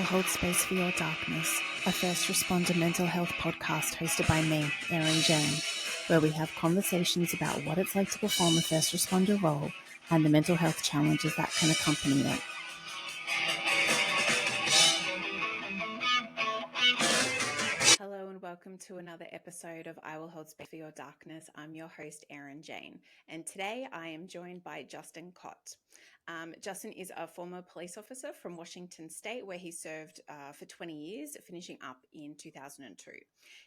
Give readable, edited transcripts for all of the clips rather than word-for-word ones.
hold space for your darkness, a first responder mental health podcast hosted by me, Erin Jane, where we have conversations about what it's like to perform a first responder role and the mental health challenges that can accompany it. Hello and welcome to another episode of I Will Hold Space for Your Darkness. I'm your host, Erin Jane, and today I am joined by Justin Cotte. Justin is a former police officer from Washington State, where he served for 20 years, finishing up in 2002.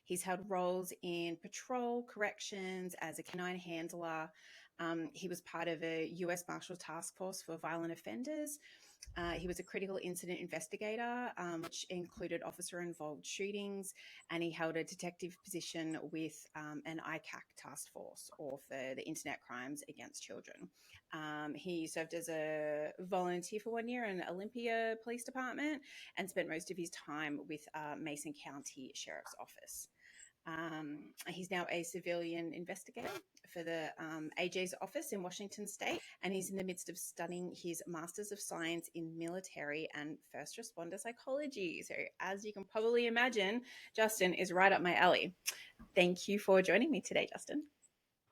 He's held roles in patrol, corrections, as a canine handler. He was part of a U.S. Marshal Task Force for violent offenders. He was a critical incident investigator, which included officer-involved shootings, and he held a detective position with an ICAC task force, or for the internet crimes against children. He served as a volunteer for 1 year in Olympia Police Department and spent most of his time with Mason County Sheriff's Office. He's now a civilian investigator for the AJ's office in Washington State, and he's in the midst of studying his Masters of Science in Military and First Responder Psychology. So as you can probably imagine, Justin is right up my alley. Thank you for joining me today, Justin.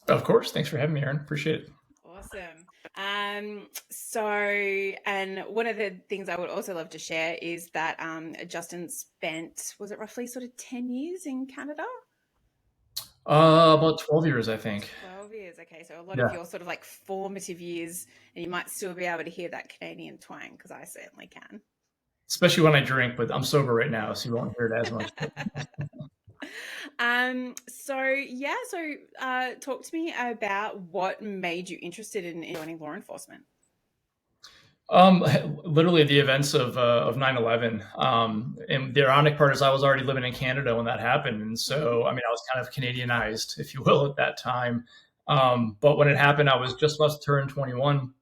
Of course. Thanks for having me, Erin. Appreciate it. Awesome. And one of the things I would also love to share is that Justin spent, was it roughly sort of 10 years in Canada? About 12 years, I think. 12 years. Okay. So a lot of your sort of like formative years, and you might still be able to hear that Canadian twang, because I certainly can. Especially when I drink, but I'm sober right now, so you won't hear it as much. Talk to me about what made you interested in joining law enforcement. Literally the events of 9/11. And the ironic part is I was already living in Canada when that happened. And so, I mean, I was kind of Canadianized, if you will, at that time. But when it happened, I was just about to turn 21.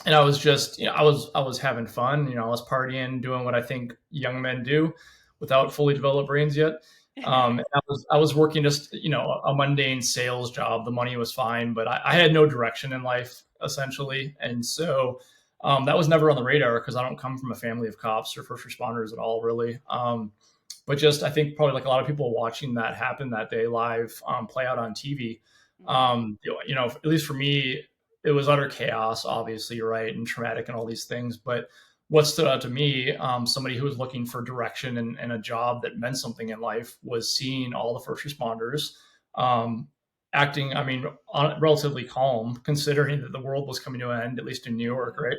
And I was just, I was having fun. I was partying, doing what I think young men do without fully developed brains yet. I was working just, a mundane sales job. The money was fine, but I had no direction in life, essentially. And so that was never on the radar because I don't come from a family of cops or first responders at all, really. But just, I think probably like a lot of people watching that happen that day live, play out on TV. At least for me, it was utter chaos, obviously, right, and traumatic and all these things. But what stood out to me, somebody who was looking for direction and a job that meant something in life, was seeing all the first responders acting, relatively calm, considering that the world was coming to an end, at least in New York, right?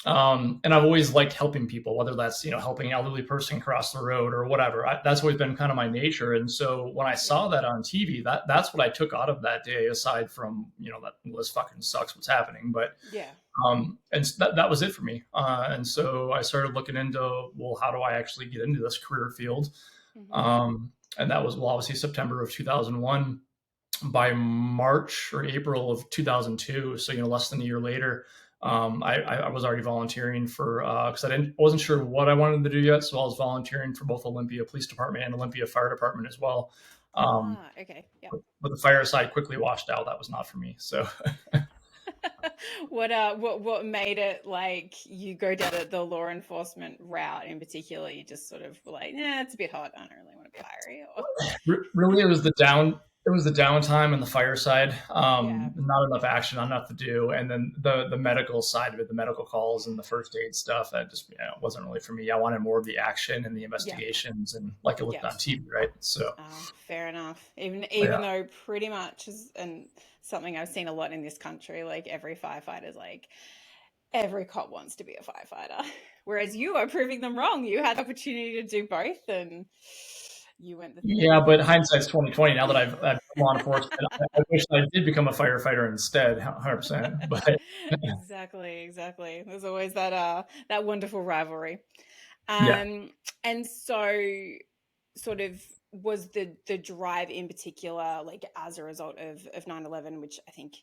And I've always liked helping people, whether that's, helping an elderly person cross the road or whatever. That's always been kind of my nature. And so when I saw that on TV, that's what I took out of that day, aside from, that this fucking sucks what's happening. But and that was it for me. And so I started looking into, well, how do I actually get into this career field? And that was, obviously September of 2001. By March or April of 2002, so less than a year later, I was already volunteering for because wasn't sure what I wanted to do yet, so I was volunteering for both Olympia Police Department and Olympia Fire Department as well. Okay, yeah. But the fire side quickly washed out. That was not for me. So, what made it like you go down the law enforcement route in particular? You just sort of were like, it's a bit hot. I don't really want to be fiery. Really, it was the downtime and the fire side. Not enough action, not enough to do, and then the medical side of it, the medical calls and the first aid stuff, that just wasn't really for me. I wanted more of the action and the investigations and like it looked on TV, right? So fair enough. Even though pretty much and something I've seen a lot in this country, like every firefighter's like, every cop wants to be a firefighter, whereas you are proving them wrong. You had the opportunity to do both, and you went but hindsight's 2020. Now that I've come law enforcement, I wish I did become a firefighter instead, 100%. But exactly. There's always that wonderful rivalry. And so, sort of, was the drive in particular, like as a result of 9/11, which I think,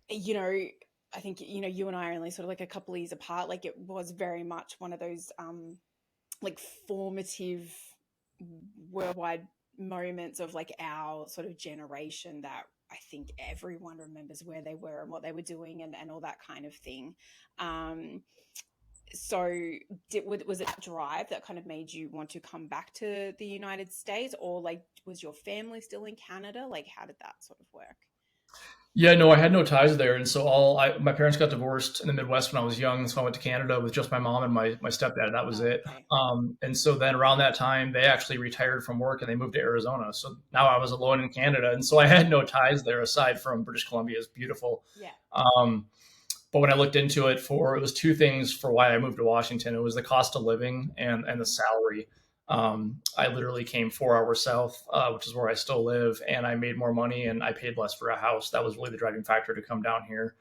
you and I are only sort of like a couple of years apart. Like it was very much one of those like formative worldwide moments of like our sort of generation that I think everyone remembers where they were and what they were doing and all that kind of thing. So was it that drive that kind of made you want to come back to the United States, or like was your family still in Canada? Like how did that sort of work? Yeah, no, I had no ties there, and so my parents got divorced in the Midwest when I was young, so I went to Canada with just my mom and my stepdad, and that was Oh, it. okay. And so then around that time, they actually retired from work and they moved to Arizona. So now I was alone in Canada, and so I had no ties there aside from British Columbia is beautiful. Yeah. Um, but when I looked into it, it was two things for why I moved to Washington. It was the cost of living and the Mm-hmm. salary. I literally came 4 hours south, which is where I still live, and I made more money and I paid less for a house. That was really the driving factor to come down here.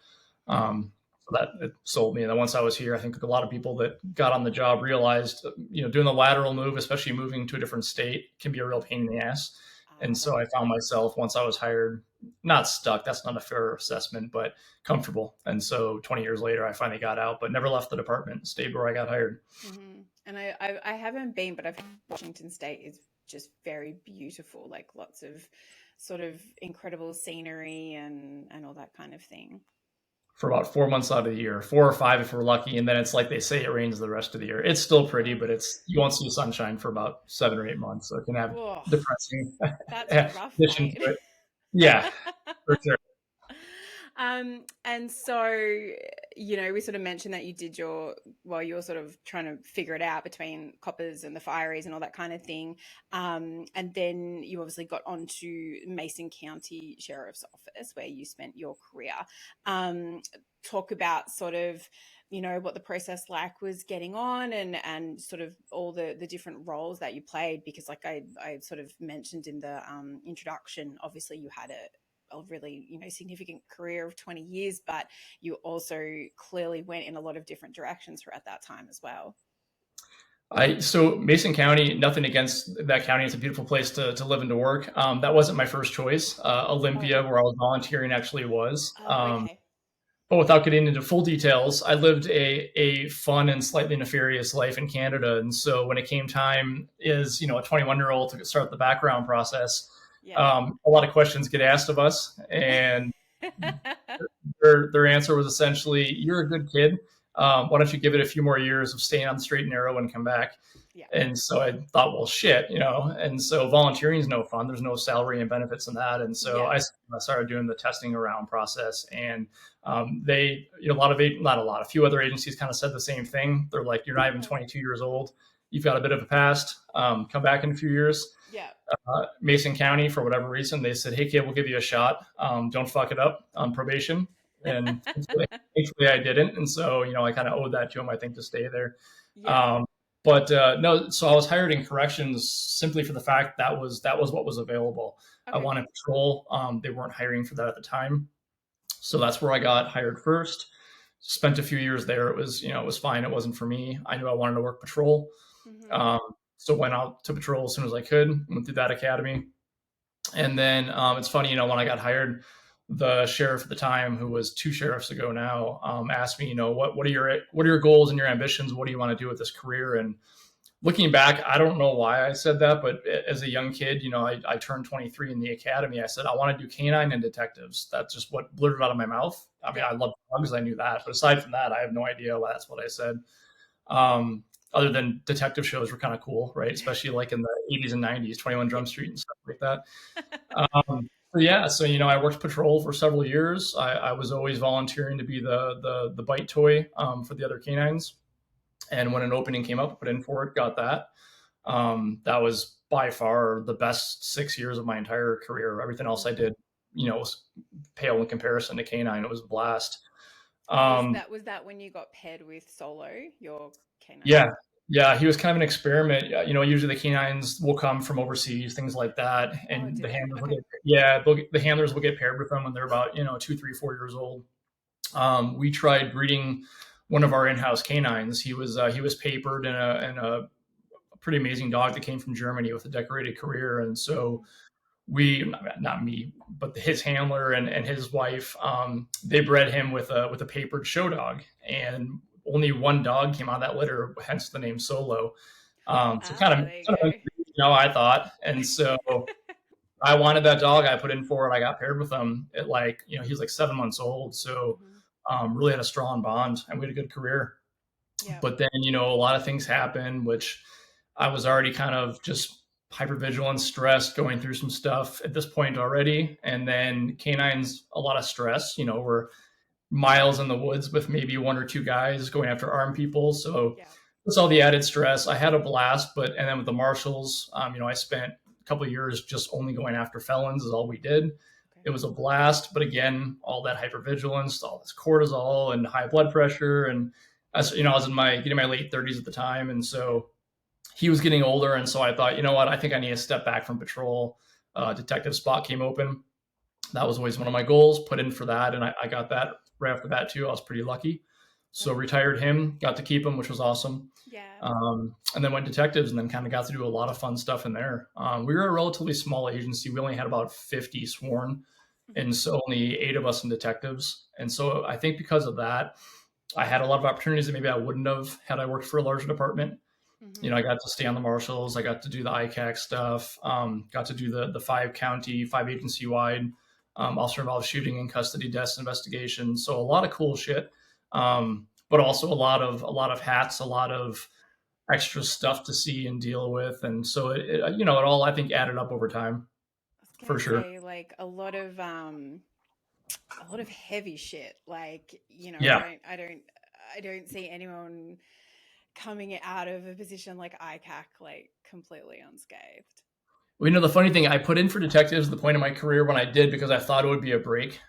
So that it sold me. And then once I was here, I think a lot of people that got on the job realized, doing the lateral move, especially moving to a different state, can be a real pain in the ass. And so That I found myself once I was hired, not stuck. That's not a fair assessment, but comfortable. And so 20 years later, I finally got out, but never left the department. Stayed where I got hired. And I haven't been, but I've heard Washington State is just very beautiful, like lots of sort of incredible scenery and all that kind of thing. For about 4 months out of the year, 4 or 5 if we're lucky, and then it's like they say it rains the rest of the year. It's still pretty, Oh, but you won't see sunshine for about 7 or 8 months, so it can have oh, depressing that's rough, addition mate. to it. Yeah, for sure. And so, we sort of mentioned that you did you were sort of trying to figure it out between coppers and the fireys and all that kind of thing. And then you obviously got onto Mason County Sheriff's Office where you spent your career. Talk about sort of, what the process like was getting on and sort of all the different roles that you played, because like I sort of mentioned in the introduction, obviously you had a really significant career of 20 years, but you also clearly went in a lot of different directions throughout that time as well. So Mason County, nothing against that county. It's a beautiful place to live and to work. That wasn't my first choice. Olympia, Oh, where I was volunteering, actually was. oh, okay. But without getting into full details, I lived a fun and slightly nefarious life in Canada. And so when it came time as, a 21-year-old to start the background process, Yeah. a lot of questions get asked of us. And their answer was essentially, "You're a good kid. Why don't you give it a few more years of staying on the straight and narrow and come back?" Yeah. And so I thought, well, shit, And so volunteering is no fun. There's no salary and benefits in that. And so Yeah. I started doing the testing around process, and they, a lot of not a lot, a few other agencies kind of said the same thing. They're like, "You're not even Okay. 22 years old. You've got a bit of a past. Come back in a few years." Yeah. Mason County, for whatever reason, they said, "Hey, kid, we'll give you a shot. Don't fuck it up on probation." And thankfully I didn't. And so, I kind of owed that to him, I think, to stay there. Yeah. Um, but no, so I was hired in corrections simply for the fact that was what was available. I Okay. wanted patrol. They weren't hiring for that at the time. So that's where I got hired first. Spent a few years there. It was fine. It wasn't for me. I knew I wanted to work patrol. Mm-hmm. Um, so went out to patrol as soon as I could, went through that academy. And then it's funny, when I got hired, the sheriff at the time, who was two sheriffs ago now, asked me, what are your goals and your ambitions? What do you want to do with this career? And looking back, I don't know why I said that, but as a young kid, I turned 23 in the academy. I said I want to do canine and detectives. That's just what blurted out of my mouth. I mean, Yeah. I love dogs, I knew that, but aside from that, I have no idea why that's what I said. Um, Other than detective shows were kind of cool, right? Especially like in the 80s and 90s, 21 Yeah. Drum Street and stuff like that. So I worked patrol for several years. I was always volunteering to be the bite toy for the other canines, and when an opening came up, put in for it, got that. That was by far the best 6 years of my entire career. Everything else I Mm-hmm. did, was pale in comparison to canine. It was a blast. Was Um, that when you got paired with Solo, your canine yeah, dog? yeah, he was kind of an experiment. Usually the canines will come from overseas, things like that, Oh, and do the they? handlers will Okay. the handlers will get paired with them when they're about 2, 3, 4 years old. We tried breeding one of our in-house canines. He was papered in a pretty amazing dog that came from Germany with a decorated career, and so Mm. we, not me, but his handler and his wife, they bred him with a papered show dog, and only one dog came out of that litter, hence the name Solo. So kind of, Ah, there you I thought, and so I wanted that dog. I put in for it. I got paired with him at he was like 7 months old. go. So Hmm. really had a strong bond, and we had a good career. Yeah. But then, a lot of things happen, which I was already kind of just hypervigilant, stressed, going through some stuff at this point already. And then canines, a lot of stress. We're miles in the woods with maybe one or two guys going after armed people. So Yeah. it's all the added stress. I had a blast, and then with the marshals, I spent a couple of years just only going after felons is all we did. Okay. It was a blast, but again, all that hypervigilance, all this cortisol and high blood pressure, and as I was in my late 30s at the time, and so he was getting older, and so I thought, you know what, I think I need to step back from patrol. Detective spot came open. That was always one of my goals. Put in for that, and I got that right off the bat too. I was pretty lucky. So retired him, got to keep him, which was awesome. Yeah. And then went detectives, and then kind of got to do a lot of fun stuff in there. We were a relatively small agency. We only had about 50 sworn, and so only 8 of us in detectives. And so I think because of that, I had a lot of opportunities that maybe I wouldn't have had I worked for a larger department. I got to stay on the marshals. I got to do the ICAC stuff. Got to do the 5 agency wide officer involved shooting and custody deaths investigation. So a lot of cool shit, but also a lot of hats, a lot of extra stuff to see and deal with. And so it all I think added up over time, for sure. Say like a lot of heavy shit. Like, Yeah. I don't see anyone coming out of a position like ICAC like completely unscathed. Well, the funny thing, I put in for detectives at the point in my career when I did because I thought it would be a break.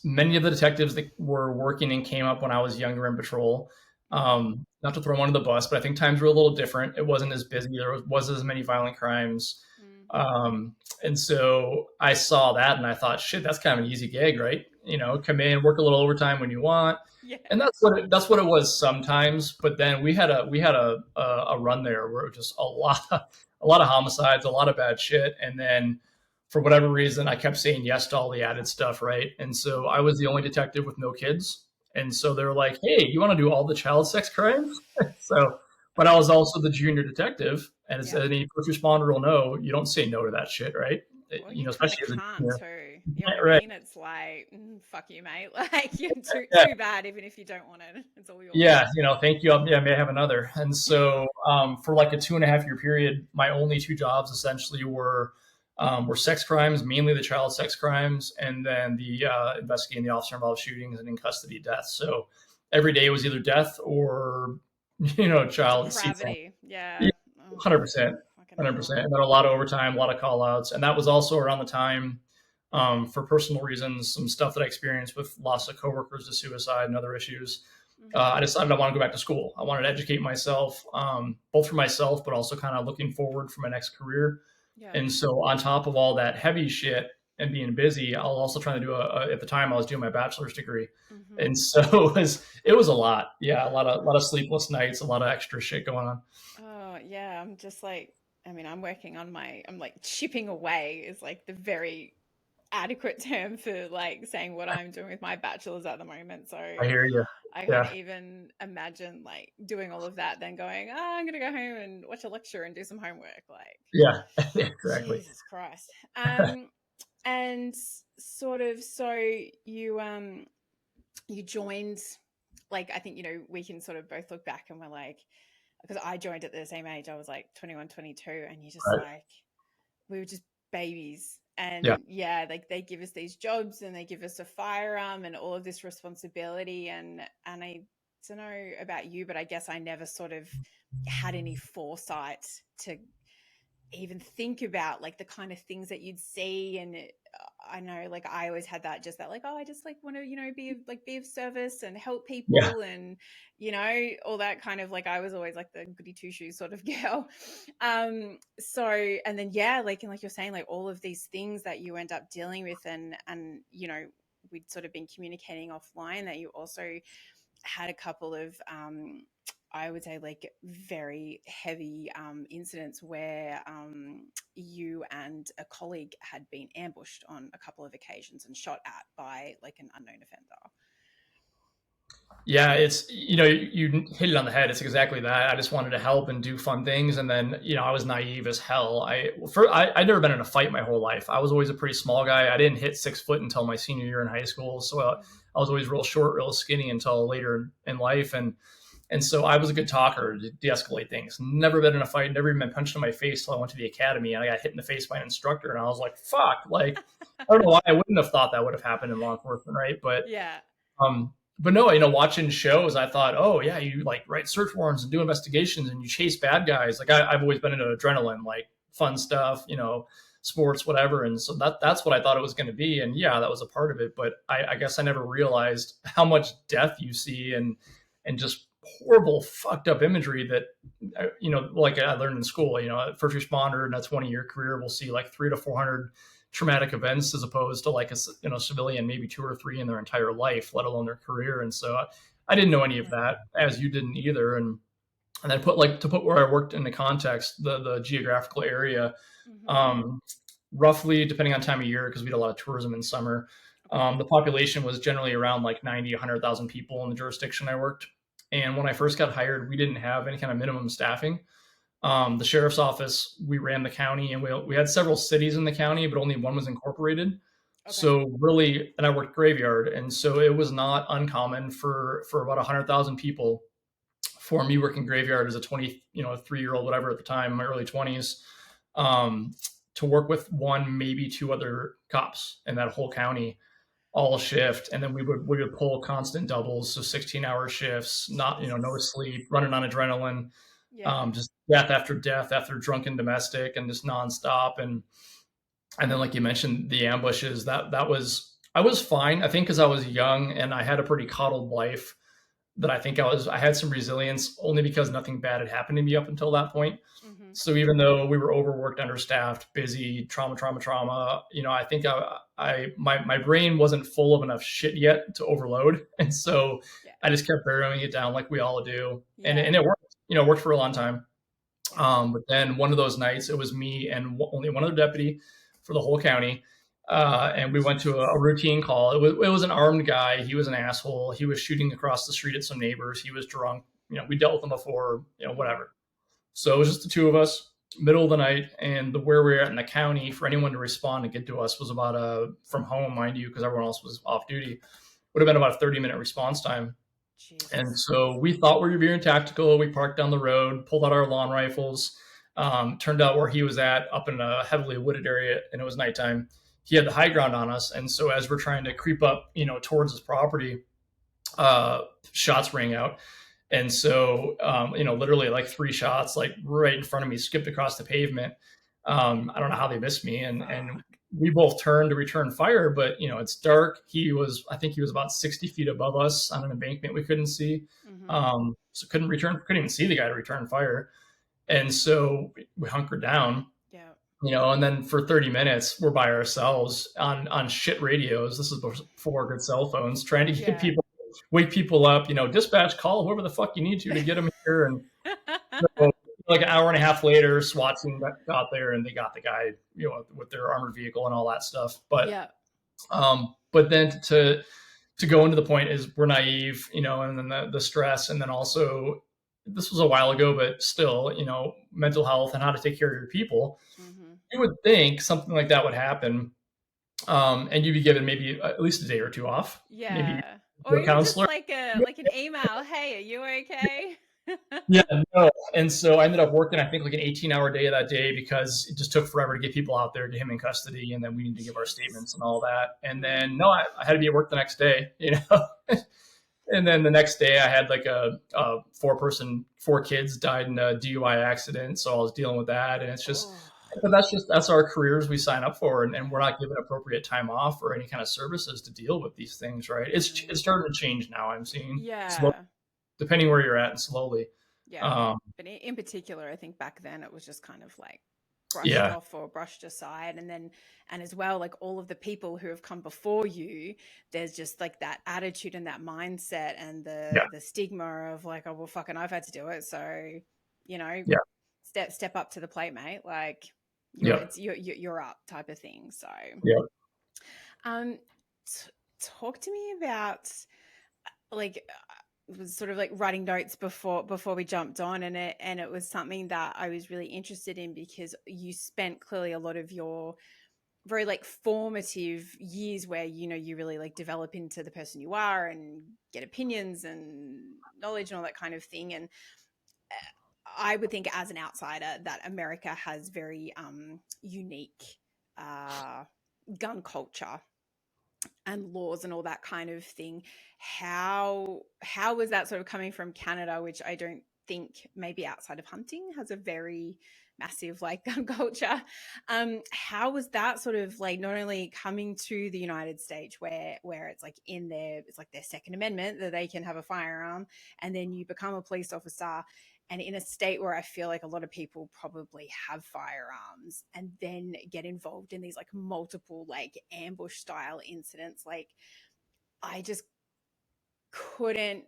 Many of the detectives that were working and came up when I was younger in patrol. Not to throw one on the bus, but I think times were a little different. It wasn't as busy. There wasn't as many violent crimes. And so I saw that and I thought, shit, that's kind of an easy gig, right? Come in, work a little overtime when you want. Yeah. And that's what it was sometimes. But then we had a run there where it was just a lot of homicides, a lot of bad shit. And then for whatever reason, I kept saying yes to all the added stuff, right? And so I was the only detective with no kids. And so they're like, hey, you want to do all the child sex crimes? But I was also the junior detective. And as any first responder will know, you don't say no to that shit, right? Well, you Especially as a can't junior. too. You know what I Right. mean? It's like, fuck you, mate. Like, you're too bad, even if you don't want it. It's all yours. Yeah, thank you. I may have another. And so for like a 2.5 year period, my only 2 jobs essentially were sex crimes, mainly the child sex crimes, and then the investigating the officer involved shootings and in custody deaths. So every day was either death or child Depravity. Yeah. 100%. 100%. And then a lot of overtime, a lot of call outs. And that was also around the time, for personal reasons, some stuff that I experienced with loss of coworkers to suicide and other issues. I decided I want to go back to school. I wanted to educate myself, both for myself, but also kind of looking forward for my next career. Yeah. And so on top of all that heavy shit and being busy, I was also trying to do at the time I was doing my bachelor's degree. And so it was a lot. Yeah. A lot of sleepless nights, a lot of extra shit going on. Oh yeah. I'm just like, I'm working on I'm like chipping away is like the very adequate term for like saying what I'm doing with my bachelor's at the moment. So I hear you. I can't even imagine like doing all of that, then going, I'm going to go home and watch a lecture and do some homework. Like, yeah, exactly. Jesus Christ. And sort of, so you joined, like, I think, we can sort of both look back and we're like, because I joined at the same age, I was like 21, 22, and you're just like, we were just babies. And like they give us these jobs and they give us a firearm and all of this responsibility. And I don't know about you, but I guess I never sort of had any foresight to even think about like the kind of things that you'd see. And I know, like, I always had that, just that, like, oh, I just like want to, be of service and help people and, all that kind of, like, I was always like the goody two shoes sort of girl. So, and then, like, and like you're saying, like all of these things that you end up dealing with and, we'd sort of been communicating offline that you also had a couple of, I would say, like very heavy incidents where you and a colleague had been ambushed on a couple of occasions and shot at by like an unknown offender. Yeah, it's, you hit it on the head. It's exactly that. I just wanted to help and do fun things. And then, I was naive as hell. I'd never been in a fight my whole life. I was always a pretty small guy. I didn't hit 6 foot until my senior year in high school. So I was always real short, real skinny until later in life. And And so I was a good talker to de-escalate things. Never been in a fight, never even been punched in my face till I went to the academy, and I got hit in the face by an instructor, and I was like, fuck, like, I don't know why I wouldn't have thought that would have happened in law enforcement, right? Yeah. But no, watching shows, I thought, oh yeah, you like write search warrants and do investigations and you chase bad guys. Like I've always been into adrenaline, like fun stuff, sports, whatever. And so that's what I thought it was going to be. And yeah, that was a part of it. But I guess I never realized how much death you see and just horrible, fucked up imagery that, like I learned in school, a first responder in a 20-year career will see like 300 to 400 traumatic events as opposed to like a civilian, maybe 2 or 3 in their entire life, let alone their career. And so I didn't know any of that, as you didn't either. And then to put where I worked in the context, the geographical area, roughly, depending on time of year, because we had a lot of tourism in summer, the population was generally around like 90, 100,000 people in the jurisdiction I worked. And when I first got hired, we didn't have any kind of minimum staffing. The sheriff's office, we ran the county, and we had several cities in the county, but only one was incorporated. Okay. So really, and I worked graveyard, and so it was not uncommon for about 100,000 people for me working graveyard as a 3-year-old, whatever at the time, in my early 20s, to work with one, maybe 2 other cops in that whole county, all shift. And then we would pull constant doubles, so 16-hour shifts, not, no sleep, running on adrenaline. Just death after drunken domestic, and just nonstop. And then, like you mentioned, the ambushes, I was fine, I think, because I was young and I had a pretty coddled life, that I had some resilience, only because nothing bad had happened to me up until that point. So even though we were overworked, understaffed, busy, trauma, I think my brain wasn't full of enough shit yet to overload. And so I just kept barreling it down like we all do. And it worked. Worked for a long time. But then one of those nights, it was me and only one other deputy for the whole county. And we went to a routine call. It was an armed guy. He was an asshole. He was shooting across the street at some neighbors. He was drunk. We dealt with him before, whatever. So it was just the 2 of us, middle of the night, and where we were at in the county, for anyone to respond and get to us was about from home, mind you, because everyone else was off duty, would have been about a 30-minute response time. Jesus. And so we thought we were being tactical. We parked down the road, pulled out our lawn rifles. Turned out where he was at, up in a heavily wooded area, and it was nighttime, he had the high ground on us. And so as we're trying to creep up, towards his property, shots rang out. And so, literally like 3 shots, like right in front of me, skipped across the pavement. I don't know how they missed me. And we both turned to return fire, but it's dark. I think he was about 60 feet above us on an embankment we couldn't see. So couldn't even see the guy to return fire. And so we hunkered down, and then for 30 minutes, we're by ourselves on shit radios. This is before good cell phones, trying to wake people up, dispatch, call whoever the fuck you need to get them here. And so, like an hour and a half later, SWAT team got there and they got the guy, with their armored vehicle and all that stuff. But, but then to go into the point is we're naive, and then the stress. And then also, this was a while ago, but still, mental health and how to take care of your people. You would think something like that would happen. And you'd be given maybe at least a day or 2 off. Maybe or even counselor. Just like an email. Hey, are you okay? No. And so I ended up working, I think, like an 18-hour day that day, because it just took forever to get people out there, get him in custody, and then we need to give our statements and all that. And then I had to be at work the next day, And then the next day I had like a 4 kids died in a DUI accident. So I was dealing with that. And it's just, but that's our careers we sign up for. And we're not given appropriate time off or any kind of services to deal with these things. Right. It's starting to change now. I'm seeing, slowly, depending where you're at, and slowly. But in particular, I think back then it was just kind of like brushed off or brushed aside. And as well, like all of the people who have come before you, there's just like that attitude and that mindset and the stigma of like, oh, well, fucking I've had to do it. So, step up to the plate, mate. Like you're up type of thing. So, talk to me about like, was sort of like writing notes before we jumped on, and it was something that I was really interested in, because you spent clearly a lot of your very like formative years where, you know, you really like develop into the person you are and get opinions and knowledge and all that kind of thing. And I would think as an outsider that America has very unique uh, gun culture and laws and all that kind of thing. How was that sort of coming from Canada, which I don't think maybe outside of hunting has a very massive like gun culture. How was that sort of like not only coming to the United States where it's like in their it's like their Second Amendment that they can have a firearm, and then you become a police officer and in a state where I feel like a lot of people probably have firearms and then get involved in these like multiple like ambush style incidents, like I just couldn't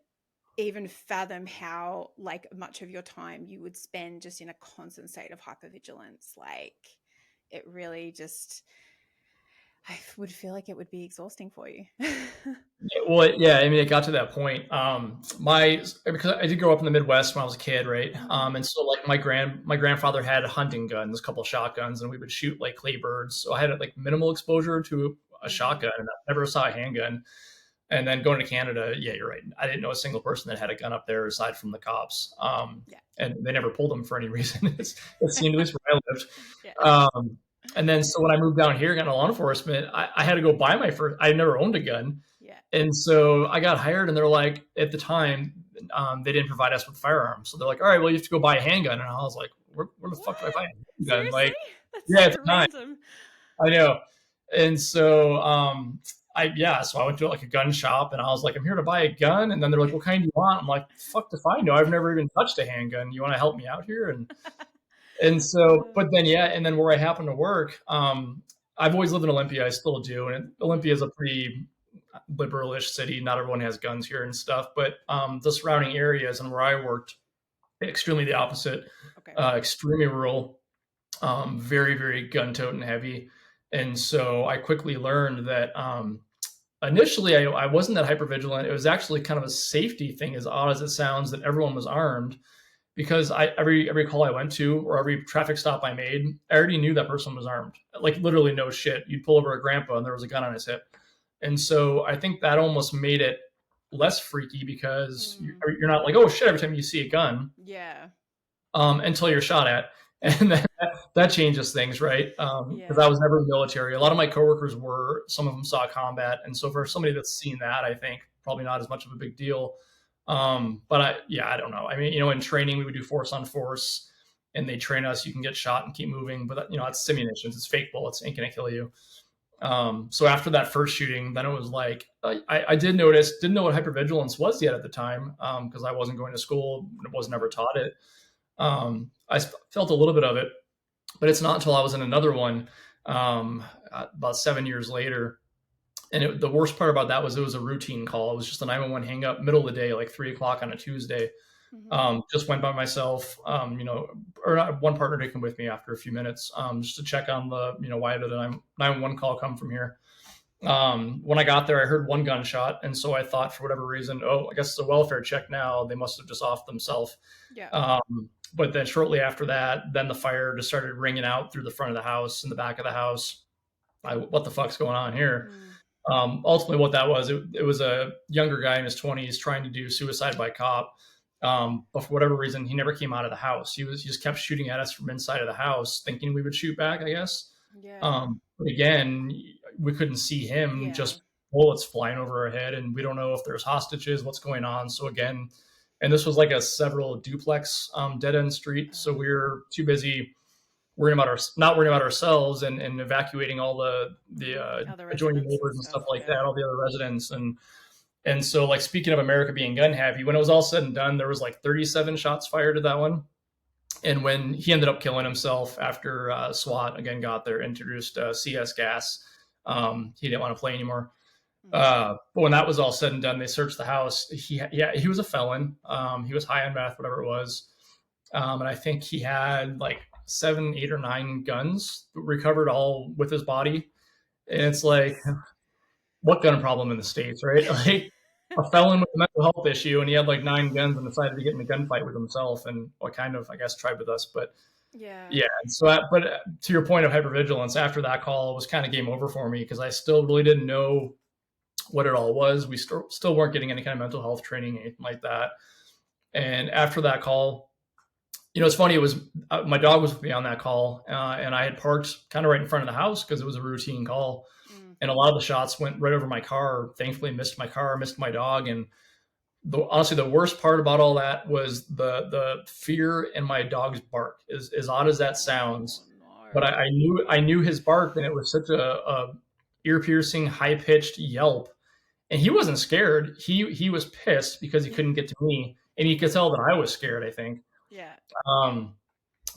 even fathom how like much of your time you would spend just in a constant state of hypervigilance. Like it really just I would feel like it would be exhausting for you. Well, yeah, I mean, it got to that point. Because I did grow up in the Midwest when I was a kid, right? And so like my grandfather had hunting guns, a couple of shotguns, and we would shoot like clay birds. So I had like minimal exposure to a shotgun, and I never saw a handgun. And then going to Canada, yeah, you're right. I didn't know a single person that had a gun up there aside from the cops. Yeah. And they never pulled them for any reason. It seemed, at least where I lived. Yeah. And then so when I moved down here, got into law enforcement, I had to go buy my first. I never owned a gun. Yeah. And so I got hired, and they're like, at the time, they didn't provide us with firearms. So they're like, all right, well, you have to go buy a handgun. And I was like, where the fuck do I buy a handgun? Seriously? Like, That's yeah, so at the time. random. I know. And so, so I went to like a gun shop, and I was like, I'm here to buy a gun. And then they're like, what kind do you want? I'm like, fuck if I know. I've never even touched a handgun. You want to help me out here? And so, but then, yeah. And then where I happen to work, I've always lived in Olympia. I still do. And Olympia is a pretty liberalish city. Not everyone has guns here and stuff, but the surrounding areas and where I worked, extremely the opposite. Okay. Extremely rural, very, very gun toting heavy. And so I quickly learned that initially I wasn't that hyper vigilant. It was actually kind of a safety thing, as odd as it sounds, that everyone was armed, because every call I went to or every traffic stop I made, I already knew that person was armed. Like literally no shit. You'd pull over a grandpa and there was a gun on his hip. And so I think that almost made it less freaky, because you're not like, oh shit, every time you see a gun. Yeah. Until you're shot at. And that changes things, right? Because I was never in the military. A lot of my coworkers were. Some of them saw combat, and so for somebody that's seen that, I think probably not as much of a big deal. But I don't know. I mean, in training we would do force on force, and they train us. You can get shot and keep moving, but it's simunitions. It's fake bullets. Ain't gonna kill you. So after that first shooting, then it was like I didn't know what hypervigilance was yet at the time, because I wasn't going to school, was never taught it. I felt a little bit of it, but it's not until I was in another one about 7 years later. And the worst part about that was it was a routine call. It was just a 911 hang up, middle of the day, like 3:00 on a Tuesday. Just went by myself, or not, one partner to come with me after a few minutes, just to check on why did a 911 call come from here? When I got there, I heard one gunshot. And so I thought, for whatever reason, I guess it's a welfare check now. They must have just offed themselves. Yeah. But then shortly after that, then the fire just started ringing out through the front of the house and the back of the house. What the fuck's going on here? Ultimately, what that was, it was a younger guy in his 20s trying to do suicide by cop. But for whatever reason, he never came out of the house. He just kept shooting at us from inside of the house, thinking we would shoot back, I guess. Yeah. But again, we couldn't see him, just bullets flying over our head, and we don't know if there's hostages, what's going on. So again, and this was like a several duplex dead end street. So we were too busy not worrying about ourselves and evacuating all the adjoining neighbors and stuff like that, all the other residents. And so, like, speaking of America being gun heavy, when it was all said and done, there was like 37 shots fired at that one. And when he ended up killing himself after SWAT again got there, introduced CS gas, he didn't want to play anymore. But when that was all said and done, they searched the house. He was a felon. He was high on meth, whatever it was. And I think he had like 7, 8, or 9 guns recovered, all with his body. And it's like, what gun problem in the States, right? Like a felon with a mental health issue, and he had like 9 guns and decided to get in a gunfight with himself, and what kind of, I guess, tried with us. But Yeah. Yeah. So, but to your point of hypervigilance, after that call, it was kind of game over for me because I still really didn't know what it all was. We still weren't getting any kind of mental health training, anything like that. And after that call, it's funny. It was my dog was with me on that call, and I had parked kind of right in front of the house because it was a routine call. Mm. And a lot of the shots went right over my car. Thankfully, missed my car, missed my dog, and honestly, the worst part about all that was the fear in my dog's bark. As odd as that Oh sounds, but no. I knew his bark, and it was such a ear piercing, high pitched yelp. And he wasn't scared. He was pissed because he Yeah. couldn't get to me, and he could tell that I was scared, I think. Yeah. Um,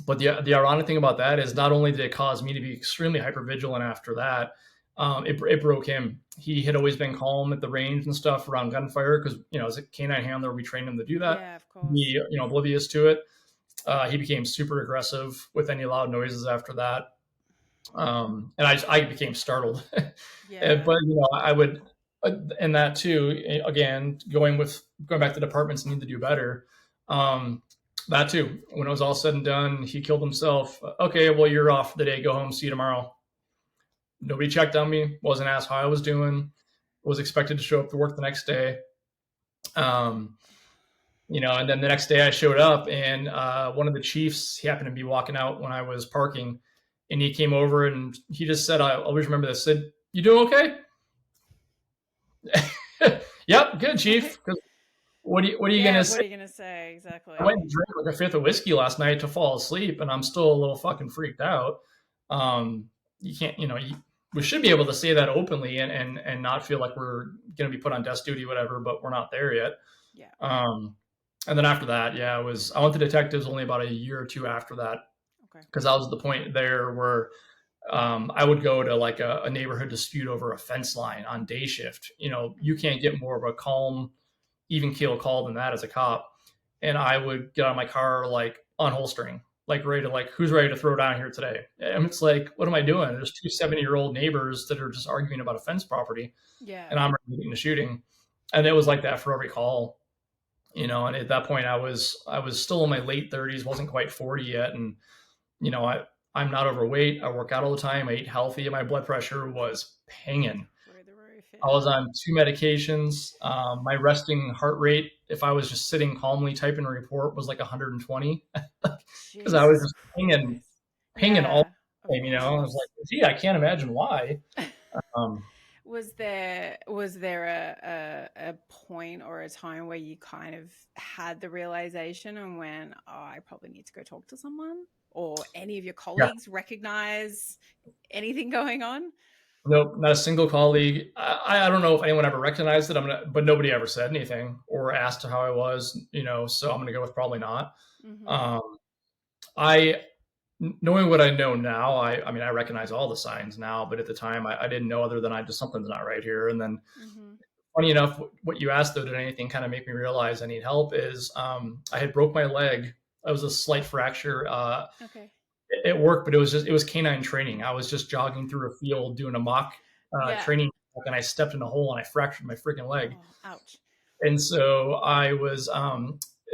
but the ironic thing about that is not only did it cause me to be extremely hyper vigilant after that, it broke him. He had always been calm at the range and stuff around gunfire because as a canine handler, we trained him to do that. Yeah, of course. He oblivious to it. He became super aggressive with any loud noises after that, and I became startled. Yeah. But I would, and that too. Again, going back to departments need to do better. That too. When it was all said and done, he killed himself. Okay, well you're off for the day. Go home. See you tomorrow. Nobody checked on me. Wasn't asked how I was doing. Was expected to show up to work the next day. Um, and then the next day I showed up, and one of the chiefs, he happened to be walking out when I was parking, and he came over and he just said, "I always remember this." Said, "You doing okay?" Yep, good, chief. What are you Yeah, gonna what say? are you gonna say? I Exactly. went and drank like a fifth of whiskey last night to fall asleep, and I'm still a little fucking freaked out. You can't, we should be able to say that openly and not feel like we're gonna be put on desk duty, whatever, but we're not there yet. Yeah. And then after that, yeah, I went to detectives only about a year or two after that Okay. because I was at the point there where I would go to like a neighborhood dispute over a fence line on day shift. You Mm-hmm. can't get more of a calm, even keel call than that as a cop. And I would get out of my car like unholstering, like ready to who's ready to throw down here today? And it's like, what am I doing? There's two 70-year-old neighbors that are just arguing about a fence property, Yeah. and I'm ready to get into shooting. And it was like that for every call. And at that point I was still in my late 30s, wasn't quite 40 yet. And, I'm not overweight. I work out all the time. I eat healthy. And my blood pressure was pinging. Through the roof, I was yeah. on two medications. My resting heart rate, if I was just sitting calmly typing a report, was like 120 because I was Jesus just pinging all Yeah, the of time. I was course. like, gee, I can't imagine why. Um, Was there a point or a time where you kind of had the realization and went, oh, I probably need to go talk to someone? Or any of your yeah, colleagues recognize anything going on? nope, not a single colleague. I don't know if anyone ever recognized it. But nobody ever said anything or asked how I was. So I'm gonna go with probably not. Mm-hmm. Um, I knowing what I know now, I mean, I recognize all the signs now, but at the time, I didn't know other than I just something's not right here. And then, Mm-hmm. funny enough, what you asked though, did anything kind of make me realize I need help? Is I had broke my leg. It was a slight fracture Okay. at work, but it was canine training. I was just jogging through a field doing a mock Yeah. training, and I stepped in a hole and I fractured my freaking leg. Oh, ouch. And so I was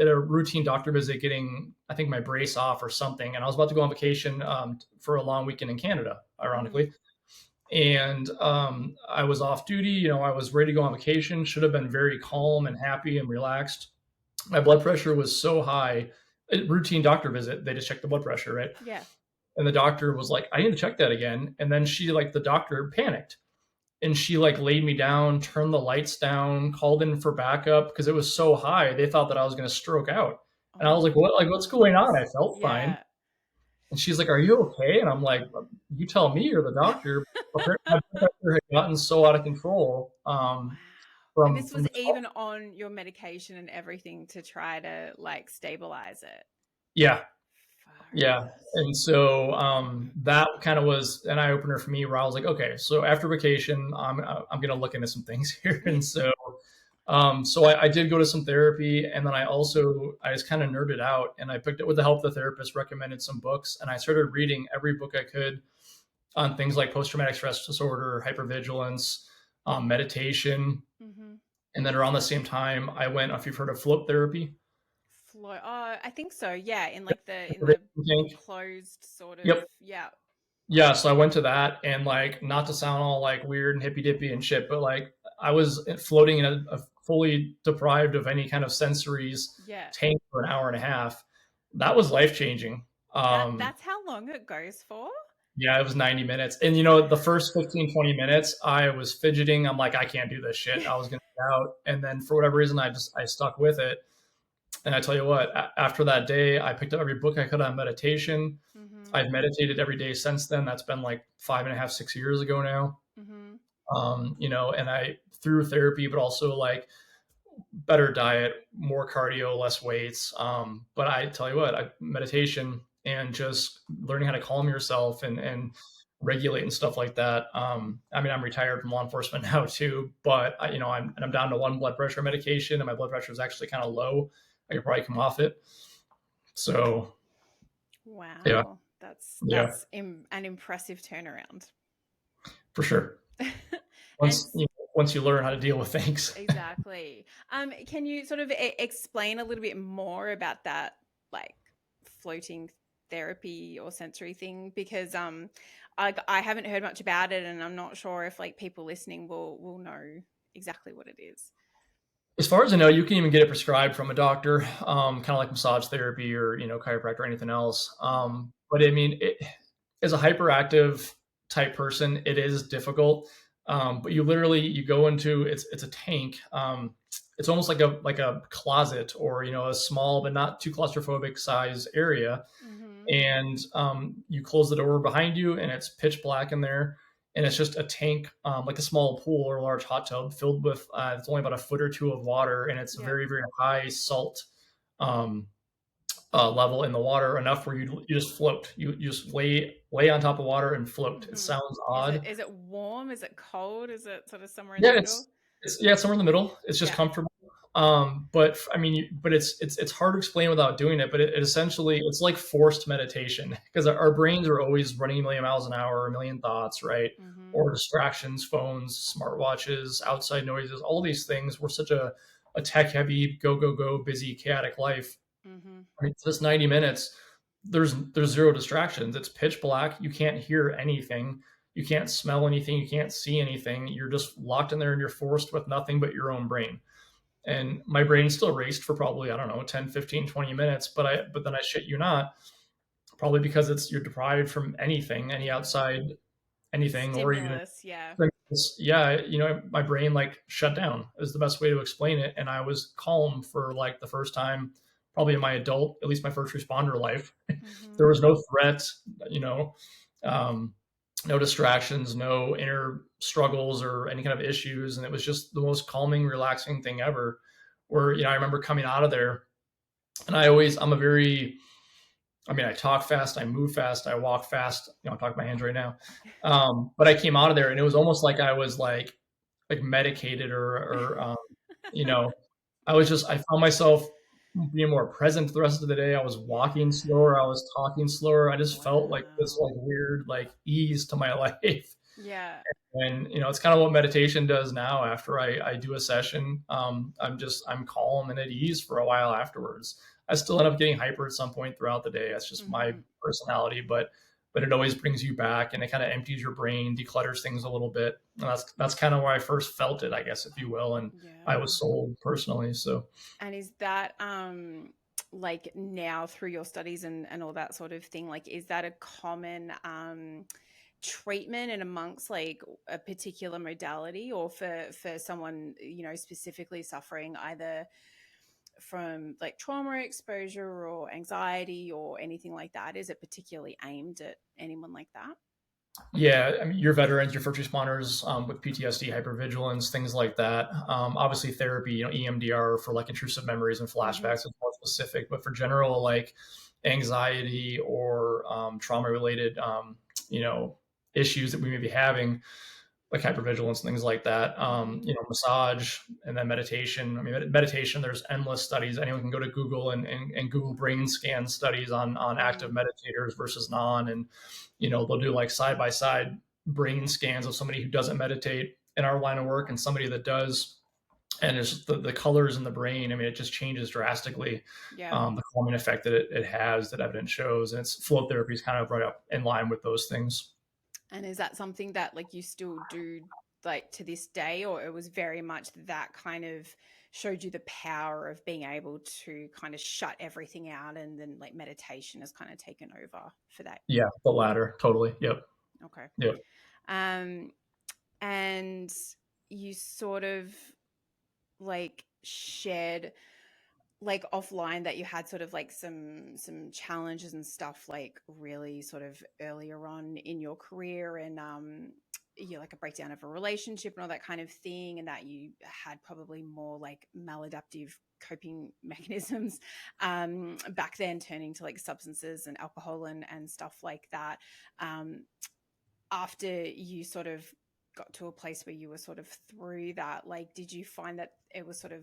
at a routine doctor visit getting, I think, my brace off or something. And I was about to go on vacation for a long weekend in Canada, Mm-hmm. ironically. And I was off duty. I was ready to go on vacation, should have been very calm and happy and relaxed. My blood pressure was so high. A routine doctor visit, they just checked the blood pressure, right? Yeah. And the doctor was like, I need to check that again. And then the doctor panicked and she laid me down, turned the lights down, called in for backup because it was so high. They thought that I was going to stroke out. And I Oh was like, my what? What's going on? I goodness. felt fine. Yeah. And she's like, are you okay? And I'm like, you tell me, you're the doctor. Apparently my blood pressure had gotten so out of control Wow. And from this was the even on your medication and everything to try to stabilize it. yeah. Far Yeah. out. And so that kind of was an eye opener for me where I was like, okay, so after vacation, I'm going to look into some things here. And so I did go to some therapy, and then I just kind of nerded out, and I picked it with the help of the therapist, recommended some books, and I started reading every book I could on things like post-traumatic stress disorder, hypervigilance, meditation. Mm-hmm. And then around the same time, I went, if you've heard of float therapy. Flow. Oh, I think so. Yeah, in Yep. like the in The the vacuum tank. enclosed sort of. Yep. Yeah. Yeah, so I went to that, and like, not to sound all like weird and hippy dippy and shit, but like I was floating in a fully deprived of any kind of sensories Yeah. tank for an hour and a half. That was life changing. That's how long it goes for? Yeah, it was 90 minutes. And the first 15, 20 minutes, I was fidgeting. I'm like, I can't do this shit. I was going to get out. And then for whatever reason, I stuck with it. And I tell you what, after that day, I picked up every book I could on meditation. Mm-hmm. I've meditated every day since then. That's been like 5.5, 6 years ago now. Mm-hmm. And I, through therapy, but also like better diet, more cardio, less weights. But I tell you what, meditation and just learning how to calm yourself and regulate and stuff like that. I mean, I'm retired from law enforcement now too, but I'm down to one blood pressure medication, and my blood pressure is actually kind of low. I could probably come off it. So, yeah, Wow. That's yeah, an impressive turnaround. for sure. And Once you learn how to deal with things. exactly. Can you sort of explain a little bit more about that, like floating therapy or sensory thing? Because I haven't heard much about it, and I'm not sure if like people listening will know exactly what it is. As far as I know, you can even get it prescribed from a doctor, kind of like massage therapy or chiropractor or anything else. But I mean, as a hyperactive type person, it is difficult. But you go into it's a tank. It's almost like a closet, or a small but not too claustrophobic size area, Mm-hmm. and you close the door behind you, and it's pitch black in there, and it's just a tank, like a small pool or a large hot tub filled with it's only about a foot or two of water, and it's a Yep. very, very high salt um, level in the water, enough where you just float. You just lay on top of water and float. It Mm-hmm. sounds Is it odd. is it warm? Is it cold? Is it sort of somewhere in the Yeah, middle? it's somewhere in the middle. It's just Yeah. comfortable. But I mean, but it's hard to explain without doing it. But it essentially, it's like forced meditation, because our brains are always running a million miles an hour, a million thoughts, right? Mm-hmm. Or distractions, phones, smartwatches, outside noises, all these things. We're such a tech heavy, go go go, busy, chaotic life. Mm-hmm. I mean, this 90 minutes, there's zero distractions. It's pitch black. You can't hear anything. You can't smell anything. You can't see anything. You're just locked in there, and you're forced with nothing but your own brain. And my brain still raced for probably, I don't know, 10, 15, 20 minutes. But then I shit you not, probably because you're deprived from anything, any outside anything, or even Stimulus. Yeah. yeah, my brain like shut down is the best way to explain it. And I was calm for like the first time, probably in my adult, at least my first responder life. Mm-hmm. There was no threat, you know, um, no distractions, no inner struggles or any kind of issues. And it was just the most calming, relaxing thing ever. Where, I remember coming out of there, and I'm a very, I mean, I talk fast, I move fast, I walk fast. I'm talking my hands right now. But I came out of there, and it was almost like I was like medicated, or you know, I found myself being more present the rest of the day. I was walking slower, I was talking slower. I just felt like this Wow. like weird like ease to my life. Yeah. And it's kind of what meditation does now. After I do a session, I'm calm and at ease for a while afterwards. I still end up getting hyper at some point throughout the day. That's just my Mm-hmm. personality, but it always brings you back, and it kind of empties your brain, declutters things a little bit. And that's kind of where I first felt it, I guess, if you will. And I Yeah. was sold personally. So And is that like now through your studies and all that sort of thing, like is that a common treatment and amongst like a particular modality, or for someone, specifically suffering either from like trauma exposure or anxiety or anything like that? Is it particularly aimed at anyone like that? yeah, I mean, your veterans, your first responders, with PTSD, hypervigilance, things like that. Obviously, therapy, EMDR for like intrusive memories and Mm-hmm. flashbacks is more specific. But for general like anxiety or trauma related, you know, issues that we may be having, like hypervigilance, things like that. Mm-hmm. Massage, and then meditation. I mean, meditation, there's endless studies. Anyone can go to Google and Google brain scan studies on active Mm. meditators versus non. And, they'll do like side by side brain scans of somebody who doesn't meditate in our line of work and somebody that does. and it's the colors in the brain. I mean, it just changes drastically. Yeah. The calming effect that it has, that evidence shows, and it's flow therapy is kind of right up in line with those things. And is that something that like you still do like to this day, or it was very much that kind of showed you the power of being able to kind of shut everything out, and then like meditation has kind of taken over for that? Yeah, the latter, totally. Yep, Okay. yep. Um, and you sort of like shared like offline that you had sort of like some challenges and stuff like really sort of earlier on in your career, and you like a breakdown of a relationship and all that kind of thing, and that you had probably more like maladaptive coping mechanisms back then, turning to like substances and alcohol and stuff like that. After you sort of got to a place where you were sort of through that, like did you find that it was sort of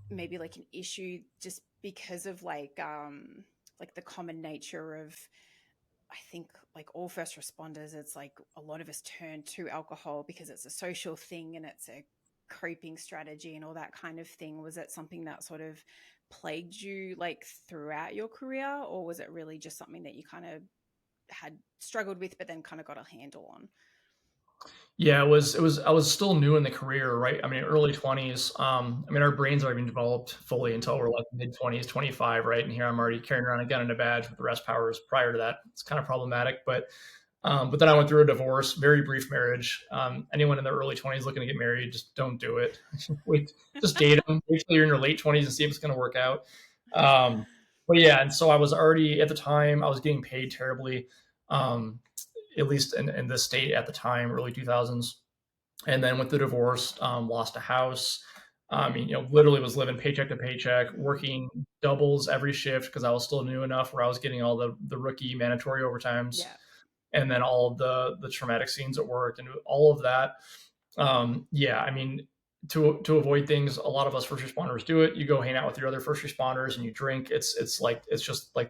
maybe like an issue just because of like the common nature of, I think like all first responders, it's like a lot of us turn to alcohol because it's a social thing and it's a coping strategy and all that kind of thing? Was it something that sort of plagued you like throughout your career, or was it really just something that you kind of had struggled with but then kind of got a handle on? Yeah, it was I was still new in the career, right? I mean, early 20s. I mean, our brains aren't even developed fully until we're like mid 20s, 25, right? And here I'm already carrying around a gun and a badge with the rest powers prior to that. It's kind of problematic, but then I went through a divorce, very brief marriage. Anyone in their early 20s looking to get married, just don't do it. Wait, just date them. Wait till you're in your late 20s and see if it's going to work out. But yeah, and so I was already at the time I was getting paid terribly. Um, at least in this state at the time, early 2000s. And then with the divorce, lost a house. I mean, literally was living paycheck to paycheck, Mm, working doubles every shift because I was still new enough where I was getting all the rookie mandatory overtimes, yeah. and then all of the traumatic scenes at work and all of that. Yeah, I mean, to avoid things, a lot of us first responders do it. You go hang out with your other first responders and you drink. It's just like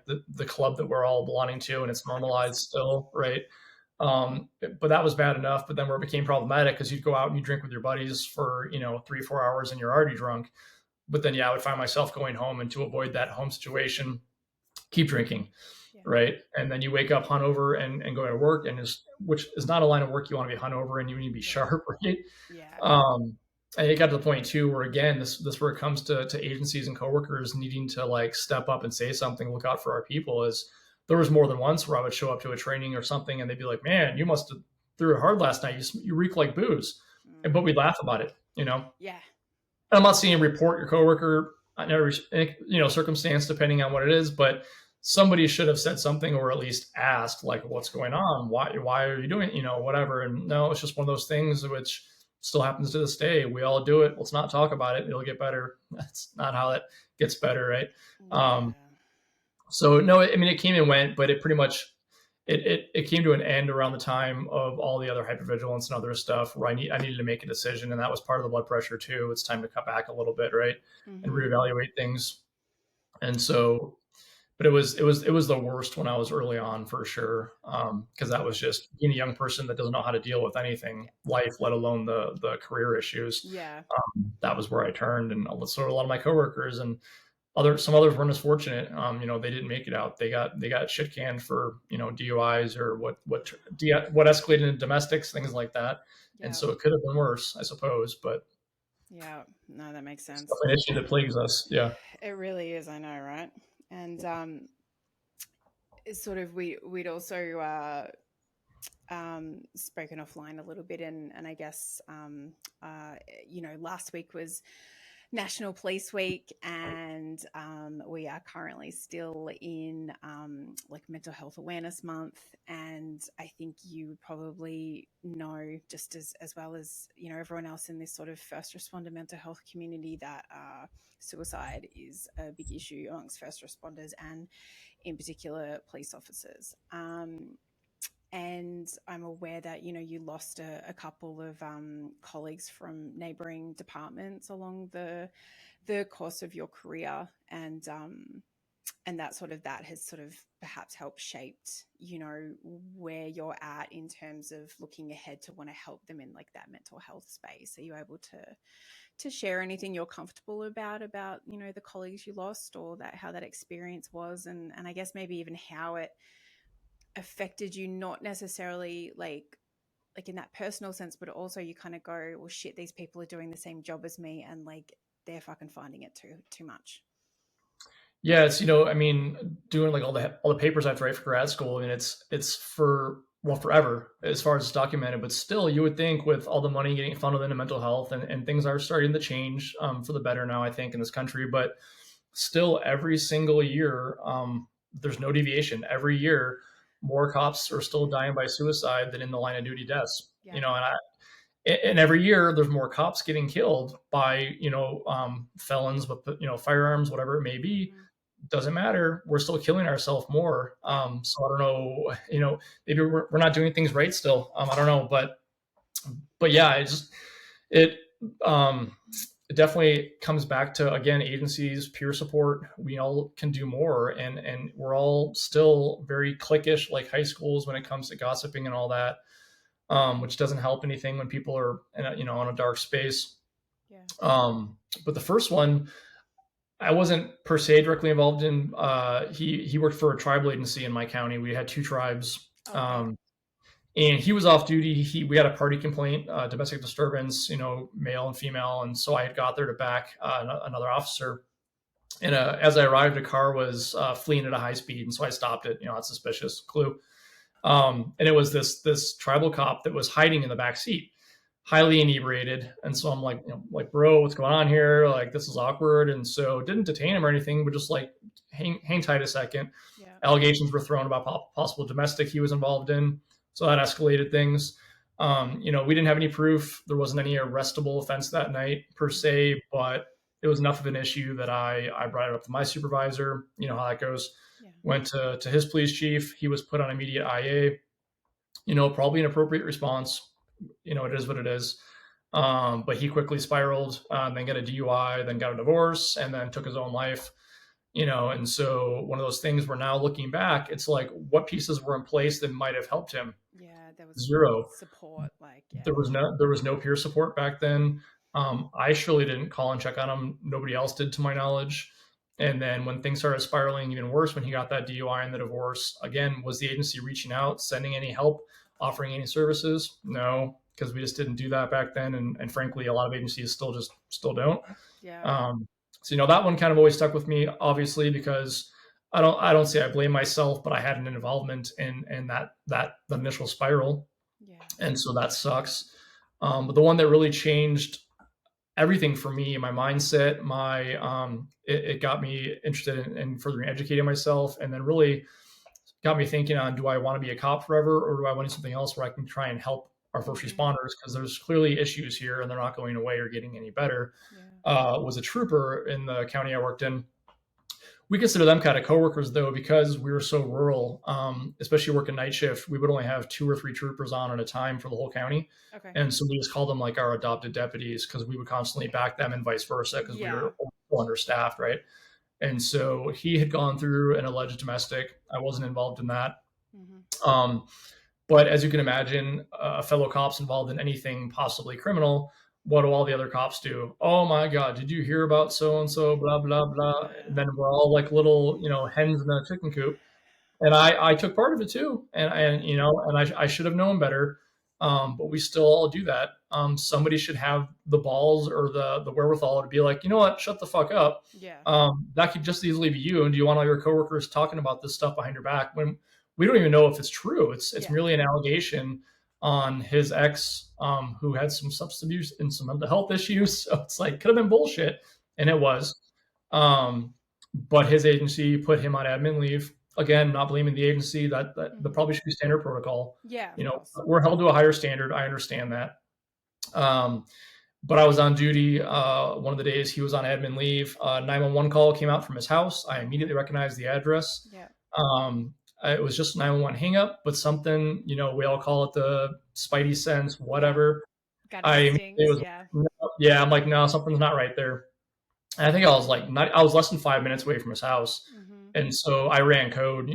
the club that we're all belonging to, and it's normalized 100%. still, right? But that was bad enough. But then where it became problematic is you'd go out and you drink with your buddies for 3 4 hours and you're already drunk. But then yeah, I would find myself going home, and to avoid that home situation, keep drinking, Yeah. right? And then you wake up hungover and go to work, and which is not a line of work you want to be hungover and you need to be Right. sharp, right? Yeah. Um, and it got to the point too where again, this where it comes to agencies and coworkers needing to like step up and say something, look out for our people. Is there was more than once where I would show up to a training or something and they'd be like, "Man, you must have threw it hard last night. You reek like booze," but Mm, we laugh about it. yeah. I'm not saying report your coworker on every circumstance depending on what it is, but somebody should have said something or at least asked like, Yeah. "What's going on? Why are you doing whatever?" And no, it's just one of those things which still happens to this day. We all do it. Let's not talk about it. It'll get better. That's not how that gets better, right? Um, Yeah. so no, I mean it came and went, but it pretty much it came to an end around the time of all the other hypervigilance and other stuff where I needed to make a decision, and that was part of the blood pressure too. It's time to cut back a little bit, right, and Mm-hmm. reevaluate things. And so, but it was the worst when I was early on for sure, because that Yeah. was just being a young person that doesn't know how to deal with anything, Yeah. life, let alone the career issues. Yeah. That was where I turned, and so a lot of my coworkers and some others weren't as fortunate. They didn't make it out. They got shit canned for DUIs or what escalated into domestics, things like that. And Yeah. so it could have been worse, I suppose. But Yeah. No, that makes it's sense. definitely an issue that plagues us. Yeah. It really is, I know, right? And it's sort of we'd also spoken offline a little bit, and I guess last week was National Police Week, and we are currently still in like Mental Health Awareness Month. And I think you probably know, just as well as everyone else in this sort of first responder mental health community, that suicide is a big issue amongst first responders and in particular police officers. And I'm aware that you lost a couple of colleagues from neighbouring departments along the course of your career, and that has sort of perhaps helped shaped, where you're at in terms of looking ahead to want to help them in like that mental health space. Are you able to share anything you're comfortable about, the colleagues you lost, or that how that experience was, and I guess maybe even how it affected you, not necessarily like in that personal sense, but also you kind of go, well, shit, these people are doing the same job as me, and like they're fucking finding it too much. Yeah, it's I mean, doing like all the papers I have to write for grad school. I mean, it's for forever as far as it's documented. But still, you would think with all the money getting funneled into mental health and things are starting to change for the better now, I think, in this country. But still, every single year, there's no deviation. Every year, more cops are still dying by suicide than in the line of duty deaths. Yeah. And every year there's more cops getting killed by felons with firearms, whatever it may be. Doesn't matter. We're still killing ourselves more. So I don't know. Maybe we're not doing things right still. I don't know, but yeah, it definitely comes back to, again, agencies, peer support. We all can do more, and we're all still very cliquish, like high schools, when it comes to gossiping and all that. Which doesn't help anything when people are on a dark space. Yeah. But the first one, I wasn't per se directly involved in. He worked for a tribal agency in my county. We had 2 tribes, and he was off duty. We had a party complaint, domestic disturbance, male and female, and so I had got there to back another officer. And as I arrived, a car was fleeing at a high speed, and so I stopped it. That's suspicious. Clue. And it was this tribal cop that was hiding in the back seat, highly inebriated. And so I'm like, bro, what's going on here? Like, this is awkward. And so didn't detain him or anything, but just like hang tight a second. Yeah. Allegations were thrown about possible domestic he was involved in. So that escalated things. We didn't have any proof. There wasn't any arrestable offense that night per se, but it was enough of an issue that I brought it up to my supervisor. You know how that goes. Yeah. Went to his police chief. He was put on immediate IA. Probably an appropriate response. It is what it is. But he quickly spiraled, then got a DUI, then got a divorce, and then took his own life. And so one of those things where now looking back, it's like, what pieces were in place that might have helped him? Yeah, there was 0 support. There was no peer support back then. I surely didn't call and check on him. Nobody else did, to my knowledge. And then when things started spiraling even worse, when he got that DUI and the divorce, again, was the agency reaching out, sending any help, offering any services? No, because we just didn't do that back then. And frankly, a lot of agencies still don't. Yeah. So that one kind of always stuck with me, obviously, because I don't say I blame myself, but I had an involvement in the initial spiral. Yeah. And so that sucks. But the one that really changed everything for me, my mindset, it got me interested in further educating myself, and then really got me thinking on, do I want to be a cop forever, or do I want to do something else where I can try and help our first responders? Because there's clearly issues here and they're not going away or getting any better. Yeah. Was a trooper in the county I worked in. We consider them kind of coworkers, though, because we were so rural, especially working night shift. We would only have 2 or 3 troopers on at a time for the whole county. Okay. And so we just called them like our adopted deputies, because we would constantly back them and vice versa, because we were understaffed, right? And so he had gone through an alleged domestic. I wasn't involved in that. Mm-hmm. But as you can imagine, a fellow cop's involved in anything possibly criminal. What do all the other cops do? Oh my God, did you hear about so-and-so, blah, blah, blah. And then we're all like little, hens in a chicken coop. And I took part of it too. And I should have known better. But we still all do that. Somebody should have the balls or the wherewithal to be like, you know what, shut the fuck up. Yeah. That could just easily be you. And do you want all your coworkers talking about this stuff behind your back when we don't even know if it's true? It's merely an allegation on his ex, who had some substance abuse and some mental health issues. So it's like, could have been bullshit. And it was. But his agency put him on admin leave. Again, not blaming the agency. That probably should be standard protocol. Yeah. We're held to a higher standard. I understand that. But I was on duty. One of the days he was on admin leave, 911 call came out from his house. I immediately recognized the address. Yeah. It was just 911 hang up, but something, we all call it the spidey sense, whatever. Yeah. I'm like, no, something's not right there. And I think I was less than 5 minutes away from his house. Mm-hmm. And so I ran code,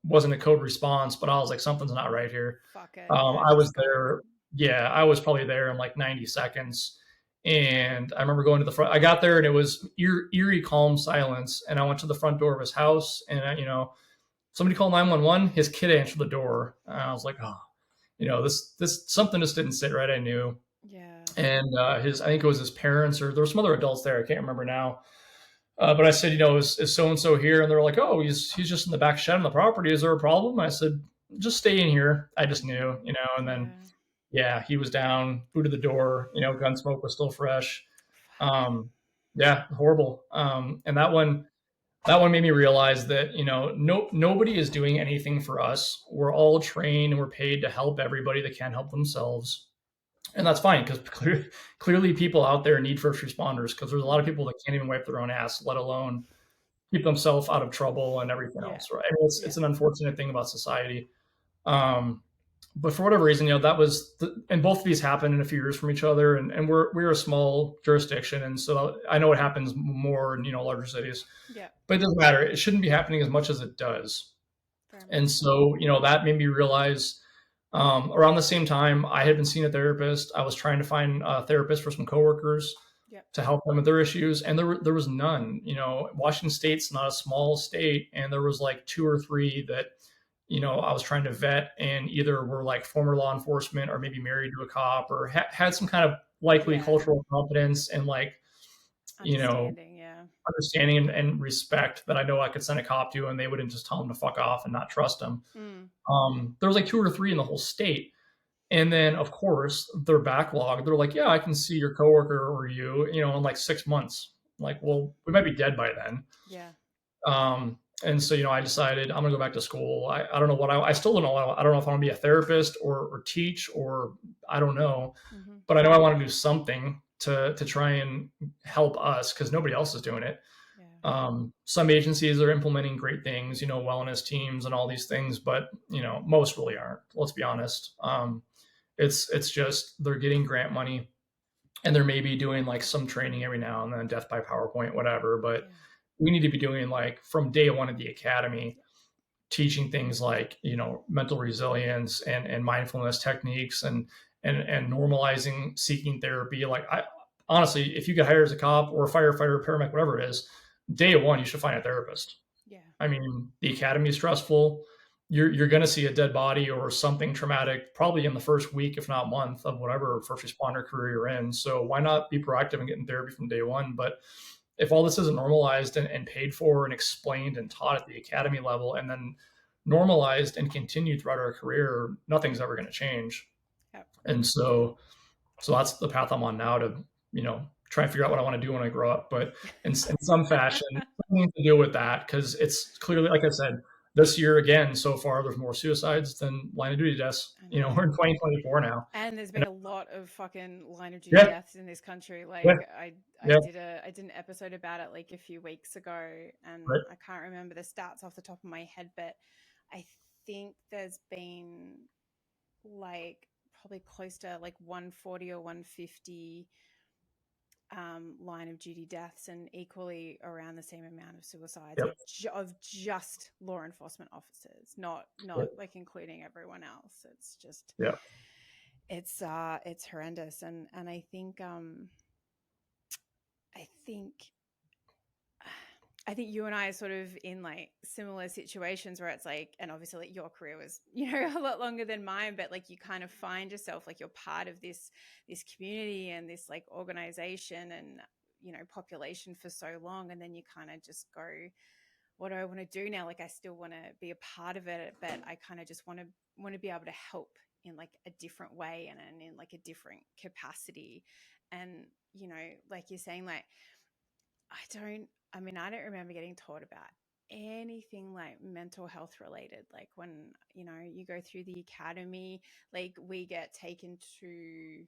wasn't a code response, but I was like, something's not right here. Fuck it. Yeah, I was just go. there. Yeah, I was probably there in like 90 seconds. And I remember going to the front. I got there and it was eerie, calm silence. And I went to the front door of his house and, somebody called 911. His kid answered the door. And I was like, oh, this something just didn't sit right. I knew. Yeah. And I think it was his parents or there were some other adults there. I can't remember now. But I said, is so and so here? And they're like, oh, he's just in the back shed on the property. Is there a problem? I said, just stay in here. I just knew, And then, yeah, he was down, booted the door. Gun smoke was still fresh. Yeah, horrible. And that one made me realize that nobody is doing anything for us. We're all trained and we're paid to help everybody that can help themselves. And that's fine because clearly people out there need first responders because there's a lot of people that can't even wipe their own ass, let alone keep themselves out of trouble and everything else, right? I mean, it's an unfortunate thing about society. But for whatever reason, that was and both of these happened in a few years from each other, and we're a small jurisdiction, and so I know it happens more in larger cities. Yeah. But it doesn't matter. It shouldn't be happening as much as it does. And so that made me realize. Around the same time, I had been seeing a therapist. I was trying to find a therapist for some coworkers to help them with their issues, and there was none. Washington State's not a small state, and there was like 2 or 3 that I was trying to vet, and either were like former law enforcement or maybe married to a cop or had some kind of likely cultural competence and like understanding and respect that I know I could send a cop to, and they wouldn't just tell him to fuck off and not trust him. There was like 2 or 3 in the whole state. And then of course their backlog, they're like, yeah, I can see your coworker or you, in like 6 months. Like, well, we might be dead by then. Yeah. And so, I decided I'm gonna go back to school. I don't know what I still don't know. I don't know if I want to be a therapist or teach, or I don't know, but I know I want to do something to try and help us because nobody else is doing it. Some agencies are implementing great things, wellness teams and all these things, but most really aren't. Let's be honest. It's just they're getting grant money, and they're maybe doing like some training every now and then, death by PowerPoint, whatever. But we need to be doing like from day one at the academy, teaching things like mental resilience and mindfulness techniques and normalizing seeking therapy. Like honestly, if you get hired as a cop or a firefighter, paramedic, whatever it is, day one, you should find a therapist. Yeah. I mean, the academy is stressful. You're going to see a dead body or something traumatic probably in the first week, if not month, of whatever first responder career you're in. So why not be proactive and getting therapy from day one? But if all this isn't normalized and paid for and explained and taught at the academy level and then normalized and continued throughout our career, nothing's ever going to change. Yep. And so that's the path I'm on now to, try and figure out what I want to do when I grow up. But in some fashion, something to do with that, because it's clearly, like I said, this year again, so far, there's more suicides than line of duty deaths. We're in 2024 now. And there's been a lot of fucking line of duty deaths in this country. Like I did an episode about it like a few weeks ago, and I can't remember the stats off the top of my head, but I think there's been like probably close to like 140 or 150 line of duty deaths, and equally around the same amount of suicides of just law enforcement officers, not like including everyone else. It's just it's horrendous, and I think you and I are sort of in like similar situations where it's like, and obviously like your career was, a lot longer than mine, but like you kind of find yourself like you're part of this community and this like organization and, population for so long. And then you kind of just go, what do I want to do now? Like I still want to be a part of it, but I kind of just want to be able to help in like a different way and in like a different capacity. And, like you're saying, like, I don't remember getting taught about anything like mental health related. Like when, you go through the academy, like we get taken to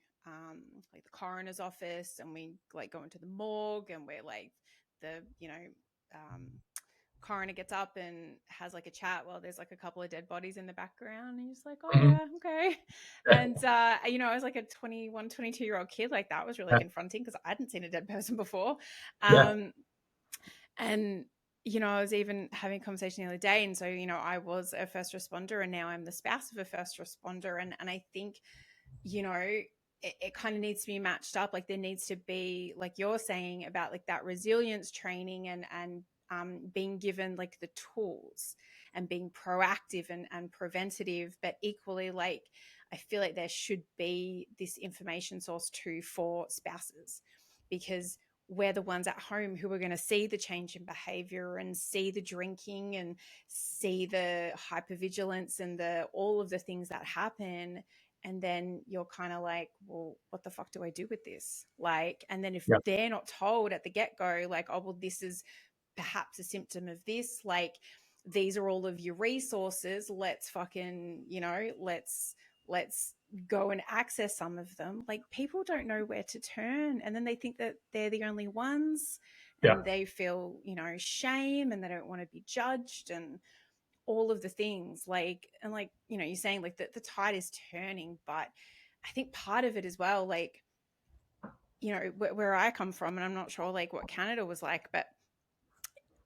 like the coroner's office and we like go into the morgue and we're like the, coroner gets up and has like a chat while there's like a couple of dead bodies in the background and you're just like, oh yeah, okay. And I was like a 21, 22-year-old kid. Like that was really confronting because I hadn't seen a dead person before. And I was even having a conversation the other day. And so, I was a first responder and now I'm the spouse of a first responder. And I think, it kind of needs to be matched up. Like there needs to be, like you're saying about like that resilience training and being given like the tools and being proactive and preventative, but equally like I feel like there should be this information source too for spouses, because we're the ones at home who are going to see the change in behavior and see the drinking and see the hypervigilance and the all of the things that happen. And then you're kind of like, well, what the fuck do I do with this? Like, and then if Yeah. they're not told at the get-go, like, oh well, this is perhaps a symptom of this, like these are all of your resources, let's fucking, let's go and access some of them. Like people don't know where to turn, and then they think that they're the only ones, Yeah. and they feel, shame, and they don't want to be judged, and all of the things. Like, and like, you're saying like the tide is turning, but I think part of it as well, like, where I come from, and I'm not sure like what Canada was like, but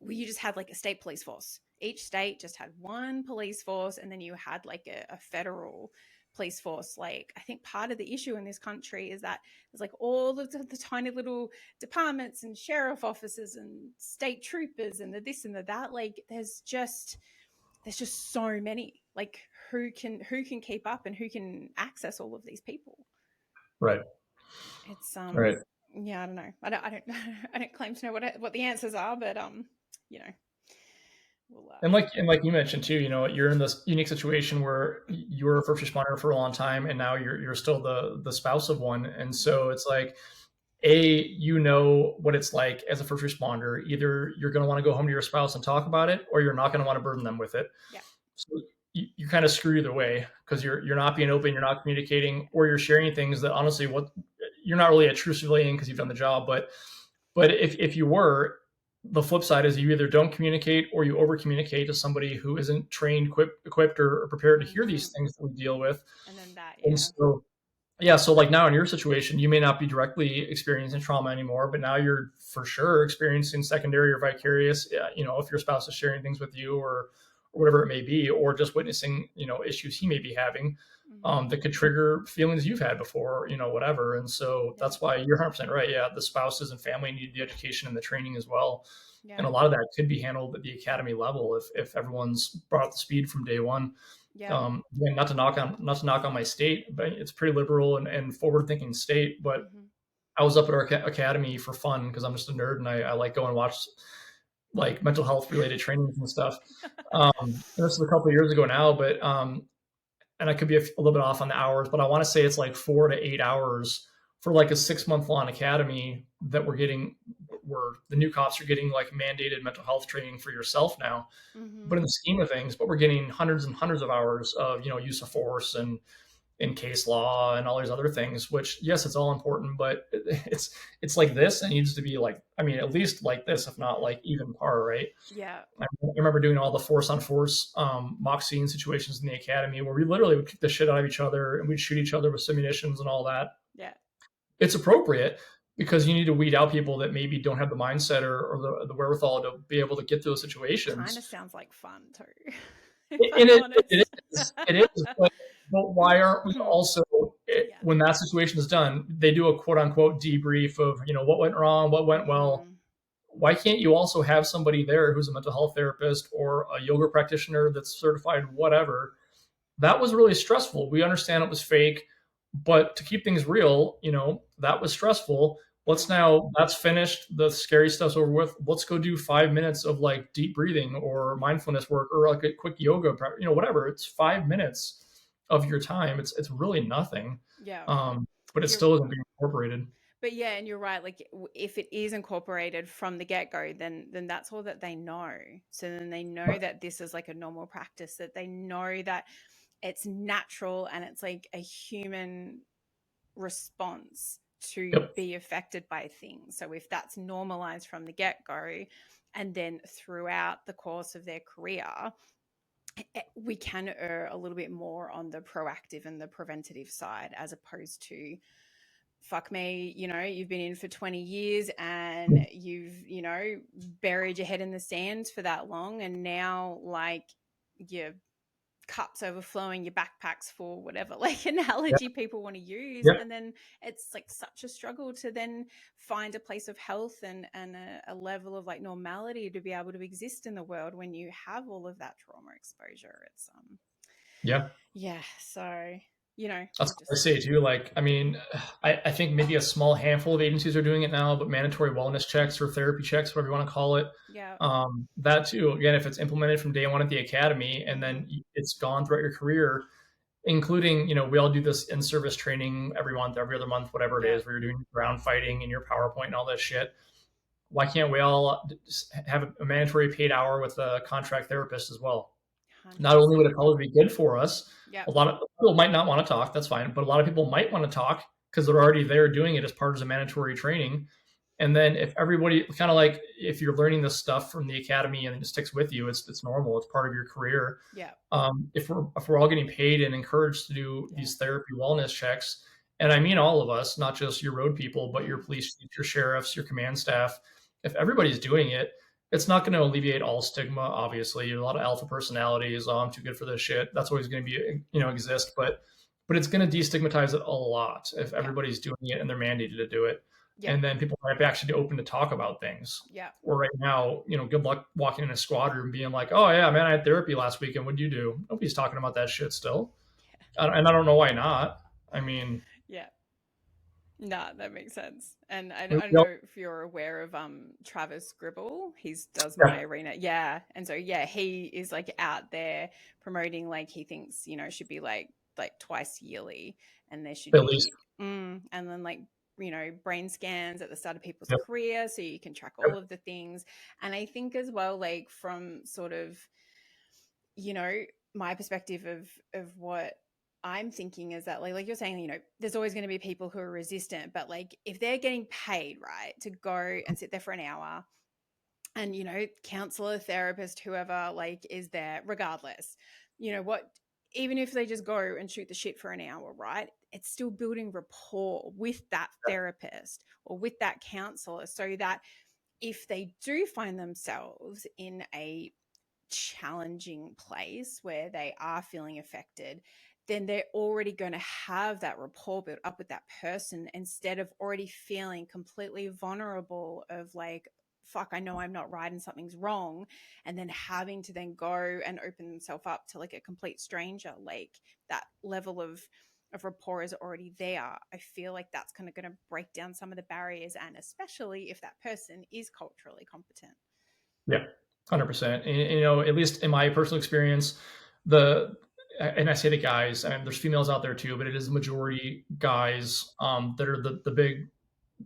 you just had like a state police force. Each state just had one police force, and then you had like a federal police force. Like, I think part of the issue in this country is that there's like all of the tiny little departments and sheriff officers and state troopers and the this and the that. Like, there's just so many. Like, who can keep up and who can access all of these people? Right. It's Right. yeah, I don't know. I don't I don't claim to know what the answers are, but you know, we'll And like you mentioned too, you're in this unique situation where you were a first responder for a long time, and now you're still the spouse of one, and mm-hmm. so it's like, you know what it's like as a first responder. Either you're going to want to go home to your spouse and talk about it, or you're not going to want to burden them with it. Yeah. So you kind of screw either way, because you're not being open, you're not communicating, or you're sharing things that honestly, what you're not really a true civilian because you've done the job. But if you were, the flip side is you either don't communicate or you over communicate to somebody who isn't trained, equipped or prepared to hear Mm-hmm. these things that we deal with. And then that, And yeah. so, yeah, so like now in your situation, you may not be directly experiencing trauma anymore, but now you're for sure experiencing secondary or vicarious, if your spouse is sharing things with you, or whatever it may be, or just witnessing, issues he may be having, Mm-hmm. that could trigger feelings you've had before, whatever. And so Yeah. that's why you're 100% right. Yeah, the spouses and family need the education and the training as well. Yeah. And a lot of that could be handled at the academy level if everyone's brought up to speed from day one. Yeah. Again, not to knock on my state, but it's a pretty liberal and forward thinking state. But Mm-hmm. I was up at our academy for fun because I'm just a nerd and I like go and watch like mental health related trainings and stuff. This is a couple of years ago now, but and I could be a little bit off on the hours, but I want to say it's like 4 to 8 hours for like a 6 month long academy that we're getting, where the new cops are getting like mandated mental health training for yourself now. Mm-hmm. But in the scheme of things, we're getting hundreds and hundreds of hours of use of force and in case law and all these other things. Which yes, it's all important, but it's like this. It needs to be like, I mean, at least like this, if not like even par, right? Yeah. I remember doing all the force on force mock scene situations in the academy where we literally would kick the shit out of each other and we'd shoot each other with simulations and all that. Yeah. It's appropriate because you need to weed out people that maybe don't have the mindset or the wherewithal to be able to get through those Kind situations. of sounds like fun too, if And I'm honest. it is, but why aren't we also, Yeah. when that situation is done, they do a quote unquote debrief of, what went wrong, what went well. Mm-hmm. Why can't you also have somebody there who's a mental health therapist or a yoga practitioner that's certified, whatever? That was really stressful. We understand it was fake, but to keep things real, that was stressful. That's finished. The scary stuff's over with. Let's go do 5 minutes of like deep breathing or mindfulness work or like a quick yoga, whatever. It's 5 minutes of your time. It's really nothing. Yeah. But it You're still isn't being incorporated. But yeah, and you're right. Like if it is incorporated from the get go, then that's all that they know. So then they know that this is like a normal practice. That they know that it's natural and it's like a human response to Yep. be affected by things. So if that's normalized from the get go, and then throughout the course of their career, we can err a little bit more on the proactive and the preventative side, as opposed to fuck me, you've been in for 20 years and you've, buried your head in the sand for that long. And now, like, your cup's overflowing, your backpack's full, whatever, like, Yeah. analogy people want to use. Yeah. And then it's like such a struggle to then find a place of health and a level of like normality to be able to exist in the world when you have all of that trauma exposure. It's, Yeah. yeah. So, That's we'll what I just, say too. Like, I mean, I think maybe a small handful of agencies are doing it now, but mandatory wellness checks or therapy checks, whatever you want to call it, yeah. that too. Again, if it's implemented from day one at the academy and Mm-hmm. then it's gone throughout your career, including, we all do this in-service training every month, every other month, whatever it Yeah. is, where you're doing ground fighting and your PowerPoint and all this shit. Why can't we all have a mandatory paid hour with a contract therapist as well? Not only would 100%. it probably be good for us, Yeah. a lot of people might not want to talk, that's fine, but a lot of people might want to talk because they're already there doing it as part of the mandatory training. And then if everybody kind of like if you're learning this stuff from the academy and it sticks with you, it's normal, it's part of your career. Yeah. If we're all getting paid and encouraged to do Yeah. these therapy wellness checks, and I mean all of us, not just your road people, but your Mm. police, your sheriffs, your command staff, if everybody's doing it, it's not going to alleviate all stigma. Obviously, a lot of alpha personalities. Oh, I'm too good for this shit. That's always going to be, exist, but it's going to destigmatize it a lot if Yeah. everybody's doing it and they're mandated to do it, Yeah. and then people might be actually open to talk about things. Yeah. Or right now, good luck walking in a squad room being like, "Oh yeah, man, I had therapy last weekend. What'd you do?" Nobody's talking about that shit still, and I don't know why not. I mean, Yeah. No, that makes sense. And I we, don't we all, know if you're aware of Travis Gribble. He does yeah, my arena. Yeah. And so yeah, he is like out there promoting, like, he thinks, should be like twice yearly, and there should at least. be and then like, brain scans at the start of people's Yep, career so you can track all yep, of the things. And I think as well, like, from sort of, you know, my perspective of what I'm thinking is that, like you're saying, there's always going to be people who are resistant, but like if they're getting paid, right, to go and sit there for an hour, and counselor, therapist, whoever, like, is there regardless, what, even if they just go and shoot the shit for an hour, right, it's still building rapport with that therapist or with that counselor, so that if they do find themselves in a challenging place where they are feeling affected, then they're already going to have that rapport built up with that person, instead of already feeling completely vulnerable of like, fuck, I know I'm not right and something's wrong, and then having to then go and open themselves up to like a complete stranger. Like, that level of rapport is already there. I feel like that's kind of going to break down some of the barriers, and especially if that person is culturally competent. yeah, 100%. And, at least in my personal experience, the and I say the guys, and there's females out there too, but it is the majority guys that are the big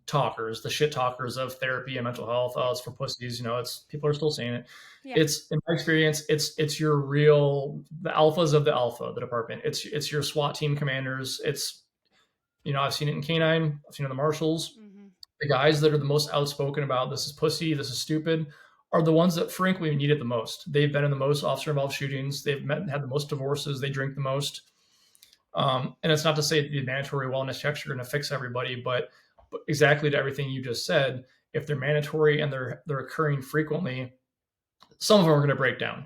talkers, the shit talkers of therapy and mental health. Oh, it's for pussies. It's people are still saying it. Yeah. It's in my experience, it's your real the alphas of the alpha, the department. It's your SWAT team commanders. It's I've seen it in Canine. I've seen it in the Marshals. Mm-hmm. The guys that are the most outspoken about this is pussy, this is stupid, are the ones that frankly need it the most. They've been in the most officer involved shootings. They've had the most divorces. They drink the most. And it's not to say that the mandatory wellness checks are going to fix everybody, but exactly to everything you just said, if they're mandatory and they're occurring frequently, some of them are going to break down.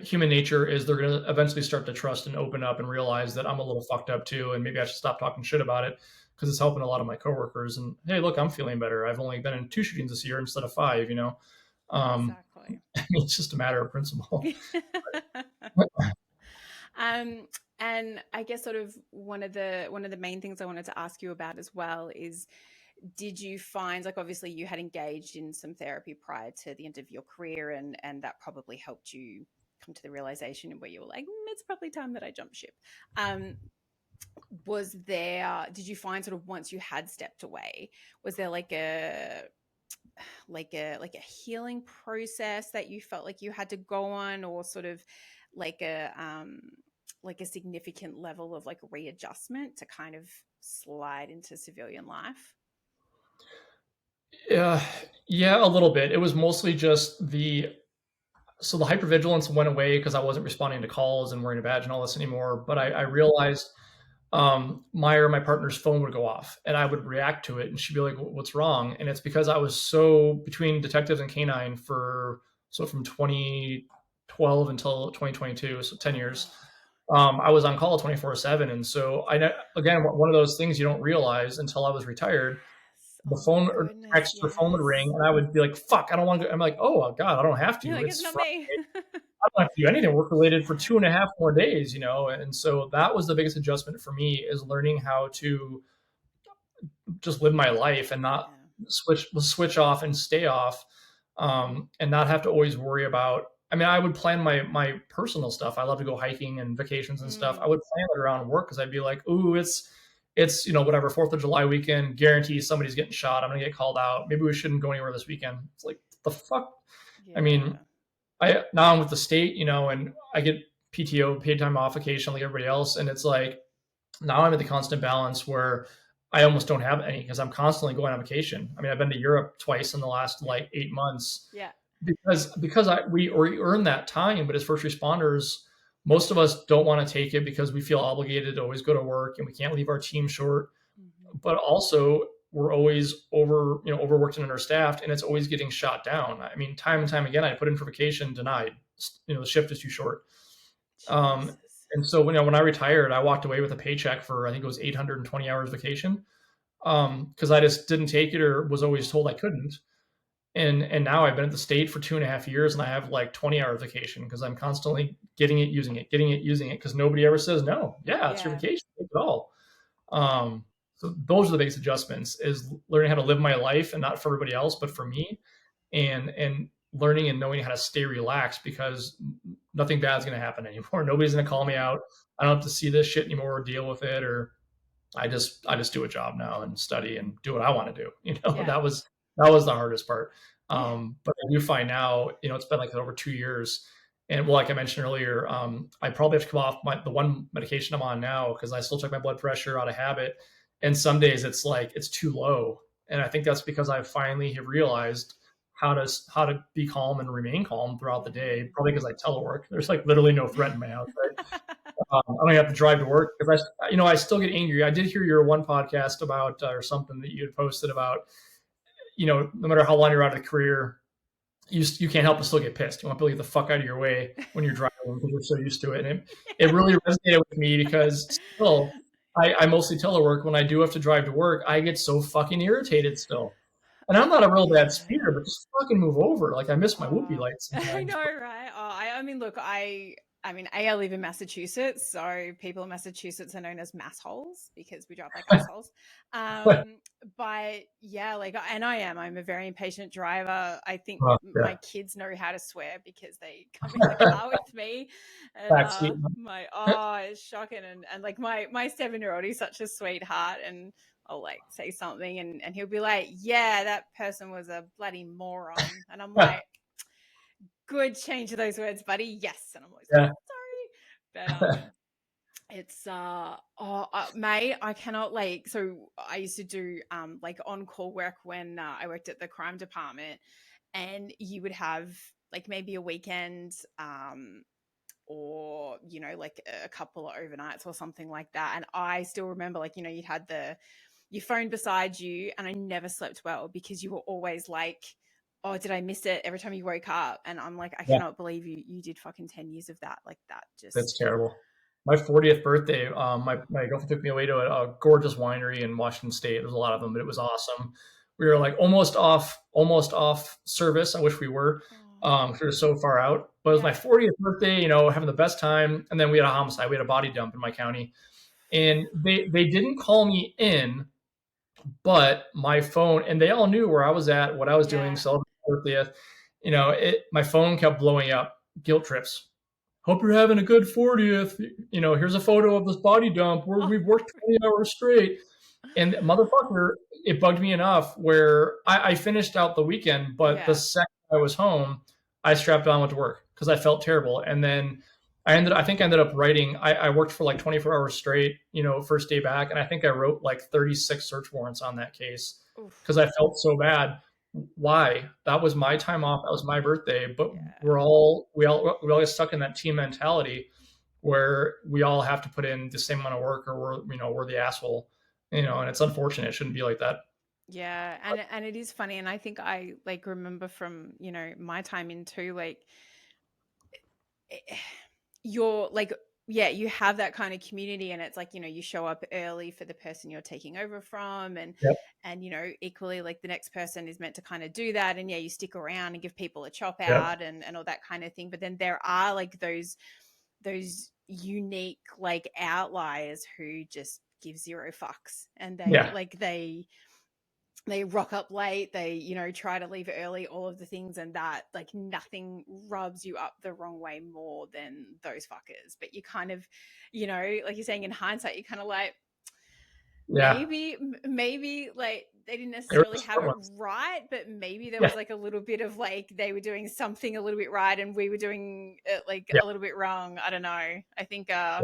Human nature is they're going to eventually start to trust and open up and realize that I'm a little fucked up too, and maybe I should stop talking shit about it because it's helping a lot of my coworkers. And hey, look, I'm feeling better. I've only been in 2 shootings this year instead of 5. Exactly. It's just a matter of principle. um, and I guess sort of one of the main things I wanted to ask you about as well is, did you find, like, obviously you had engaged in some therapy prior to the end of your career, and that probably helped you come to the realization where you were like, it's probably time that I jump ship. Did you find, sort of, once you had stepped away, was there like a healing process that you felt like you had to go on, or sort of like a significant level of like readjustment to kind of slide into civilian life? Yeah, a little bit. It was mostly just the hypervigilance went away because I wasn't responding to calls and wearing a badge and all this anymore. But I realized my partner's phone would go off and I would react to it and she'd be like, what's wrong? And it's because I was so between detectives and canine from 2012 until 2022, so 10 years. I was on call 24/7. And so again, one of those things you don't realize until I was retired, the Oh my phone or goodness, text or phone would ring yes. and I would be like, fuck, I don't want to go. I'm like, oh God, I don't have You're to. like, it's It's not Friday. me. I don't have to do anything work related for Yeah. 2.5 more days, And so that was the biggest adjustment for me, is learning how to just live my life and not Yeah. switch off and stay off, and not have to always worry about. I mean, I would plan my personal stuff. I love to go hiking and vacations and stuff. I Mm. would plan it around work because I'd be like, ooh, it's whatever, 4th of July weekend, guarantee somebody's getting shot. I'm gonna get called out. Maybe we shouldn't go anywhere this weekend. It's like, the fuck. I mean, Yeah. I now I'm with the state, and I get PTO, paid time off occasionally, like everybody else, and it's like now I'm at the constant balance where I almost don't have any because I'm constantly going on vacation. I mean, I've been to Europe twice in the last Yeah. like 8 months Yeah. because we earn that time, but as first responders, most of us don't want to take it because we feel obligated to always go to work and we can't leave our team short. Mhm. But also we're always overworked and understaffed, and it's always getting shot down. I mean, time and time again, I put in for vacation, denied. The shift is too short. Um, Jesus. and so when I retired, I walked away with a paycheck for, I think it was 820 hours vacation, because I just didn't take it or was always told I couldn't. And now I've been at the state for 2.5 years and I have like 20 hours vacation because I'm constantly getting it, using it because nobody ever says no. Yeah, it's your Yeah. vacation. Take it all. Um, so those are the biggest adjustments, is learning how to live my life, and not for everybody else, but for me, and learning and knowing how to stay relaxed because nothing bad's going to happen anymore. Nobody's going to call me Yeah. out. I don't have to see this shit anymore or deal with it, or I just do a job now and study and do what I want to do. Yeah. That was the hardest part. Yeah. But I do find now, it's been like over 2 years, and well, like I mentioned earlier, I probably have to come off the one medication I'm on now because I still check my blood pressure out of habit, and some days it's like it's too low, and I think that's because I finally have realized how to be calm and remain calm throughout the day. Mhm. Probably because I telework. There's like literally no threat in my house, right? I don't have to drive to work because I still get angry. I did hear your one podcast about or something that you had posted about, no matter how long you're out of the career, you can't help but still get pissed. You want people to get the fuck out of your way when you're driving because you're so used to it. And it really resonated with me because still, I mostly telework. When I do have to drive to work, I get so fucking irritated still. And I'm not a real bad speeder, Yeah. but just fucking move over. Like, I miss my whoopee Oh, lights I sometimes. know, right? Oh, I mean, look, I live in Massachusetts, so people in Massachusetts are known as massholes because we drive like assholes. But, But yeah, and I'm a very impatient driver. I think my yeah. kids know how to swear because they come in the car with me, and Backseat. it's shocking, and like my 7-year-old, he's such a sweetheart, and I'll like say something and he'll be like, yeah, that person was a bloody moron. And I'm like, good change of those words, buddy. Yes. And I'm always like, Yeah. sorry. But it's mate, I cannot so I used to do like on call work when I worked at the crime department, and you would have like maybe a weekend or like a couple of overnights or something like that. And I still remember, like, you'd had your phone beside you, and I never slept well because you were always like, oh, did I miss it every time you woke up? And I'm like, I Yeah. cannot believe you did fucking 10 years of that. Like, that That's just terrible. My 40th birthday, my girlfriend took me away to a gorgeous winery in Washington State. There's a lot of them, but it was awesome. We were like almost off service. I wish we were, oh, 'cause we were so far out. But it was my yeah, 40th birthday, having the best time. And then we had a homicide. We had a body dump in my county, and they didn't call me in, but my phone, and they all knew where I was at, what I was doing, yeah. celebrating my 40th. My phone kept blowing up. Guilt trips. Hope you're having a good 40th. Here's a photo of this body dump where Oh, we've worked 20 hours straight. And motherfucker, it bugged me enough where I finished out the weekend, but the yeah. second I was home, I strapped on, went to work because I felt terrible. And then I think I ended up writing, I worked for like 24 hours straight, first day back. And I think I wrote like 36 search warrants on that case Oof, because I felt so bad. Why? That was my time off. That was my birthday. But yeah. we all get stuck in that team mentality where we all have to put in the same amount of work, or we're the asshole, and it's unfortunate. It shouldn't be like that. Yeah, and it is funny, and I think I like remember from my time in too, like you're like, yeah, you have that kind of community, and it's like you show up early for the person you're taking over from, and Yep. equally like the next person is meant to kind of do that, and yeah, you stick around and give people a chop Yep. out and all that kind of thing. But then there are like those unique like outliers who just give zero fucks, and Yeah. they rock up late, they try to leave early, all of the things, and that like nothing rubs you up the wrong way more than those fuckers. But you kind of like you're saying, in hindsight, you're kind of like, Yeah. maybe like they didn't They were necessarily the have smart it ones. right, but maybe there Yeah. was like a little bit of like they were doing something a little bit right and we were doing it like Yeah. a little bit wrong. I don't know. I think I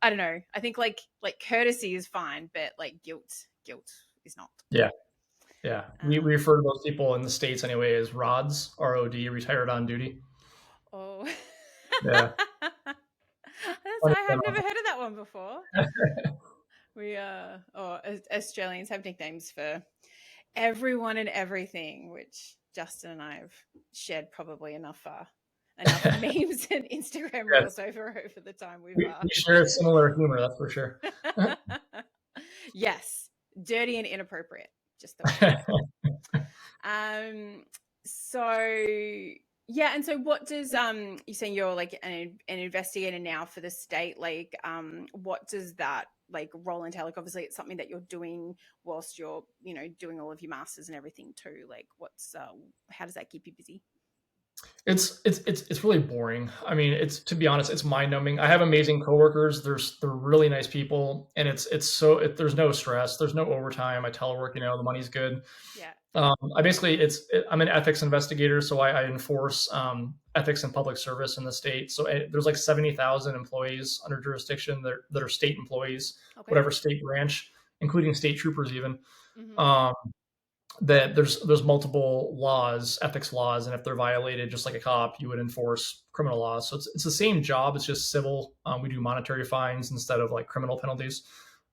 don't know. I think like courtesy is fine, but like guilt is not. Yeah. Yeah. We Um, refer to those people in the States anyway as RODs, ROD, retired on duty. oh, Yeah. Funny I have enough. never heard of that one before. We Australians have nicknames for everyone and everything, which Justin and I have shared probably enough memes and Instagram Yeah. reels over the time we've We share similar humor, that's for sure. yes, dirty and inappropriate, just the way we like it. So yeah, and so what does you're saying you're like an investigator now for the state, like what does that like role entail? Like obviously it's something that you're doing whilst you're doing all of your masters and everything too. Like what's how does that keep you busy? It's really boring. I mean, to be honest, it's mind numbing. I have amazing coworkers. They're really nice people, and there's no stress. There's no overtime. I telework. The money's good. Yeah. I'm an ethics investigator, so I enforce ethics and public service in the state. So there's like 70,000 employees under jurisdiction that are state employees, Okay. whatever state branch, including state troopers even. Mm-hmm. That there's multiple laws, ethics laws, and if they're violated, just like a cop, you would enforce criminal laws. So it's the same job. It's just civil. We do monetary fines instead of like criminal penalties.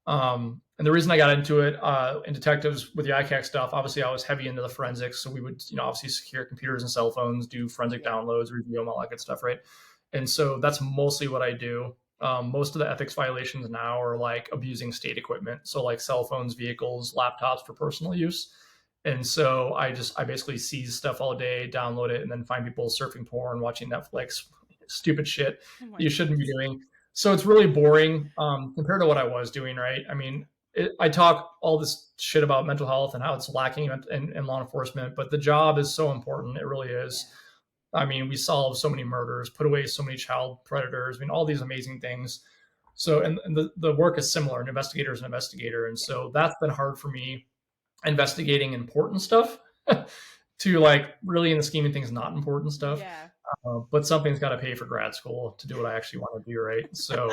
And the reason I got into it in detectives with the ICAC stuff, obviously I was heavy into the forensics. So we would, obviously secure computers and cell phones, do forensic downloads, review them, all that good stuff, right? And so that's mostly what I do. Most of the ethics violations now are like abusing state equipment. So like cell phones, vehicles, laptops for personal use. And so I basically seize stuff all day, download it, and then find people surfing porn, watching Netflix, stupid shit you shouldn't be doing. So it's really boring compared to what I was doing, right? I mean, I talk all this shit about mental health and how it's lacking in law enforcement, but the job is so important. It really is. Yeah. I mean, we solve so many murders, put away so many child predators. I mean, all these amazing things. So, and the work is similar. An investigator is an investigator. And so that's been hard for me, investigating important stuff to like really in the scheme of things, not important stuff. Yeah. But something's got to pay for grad school to do what I actually want to do, right? So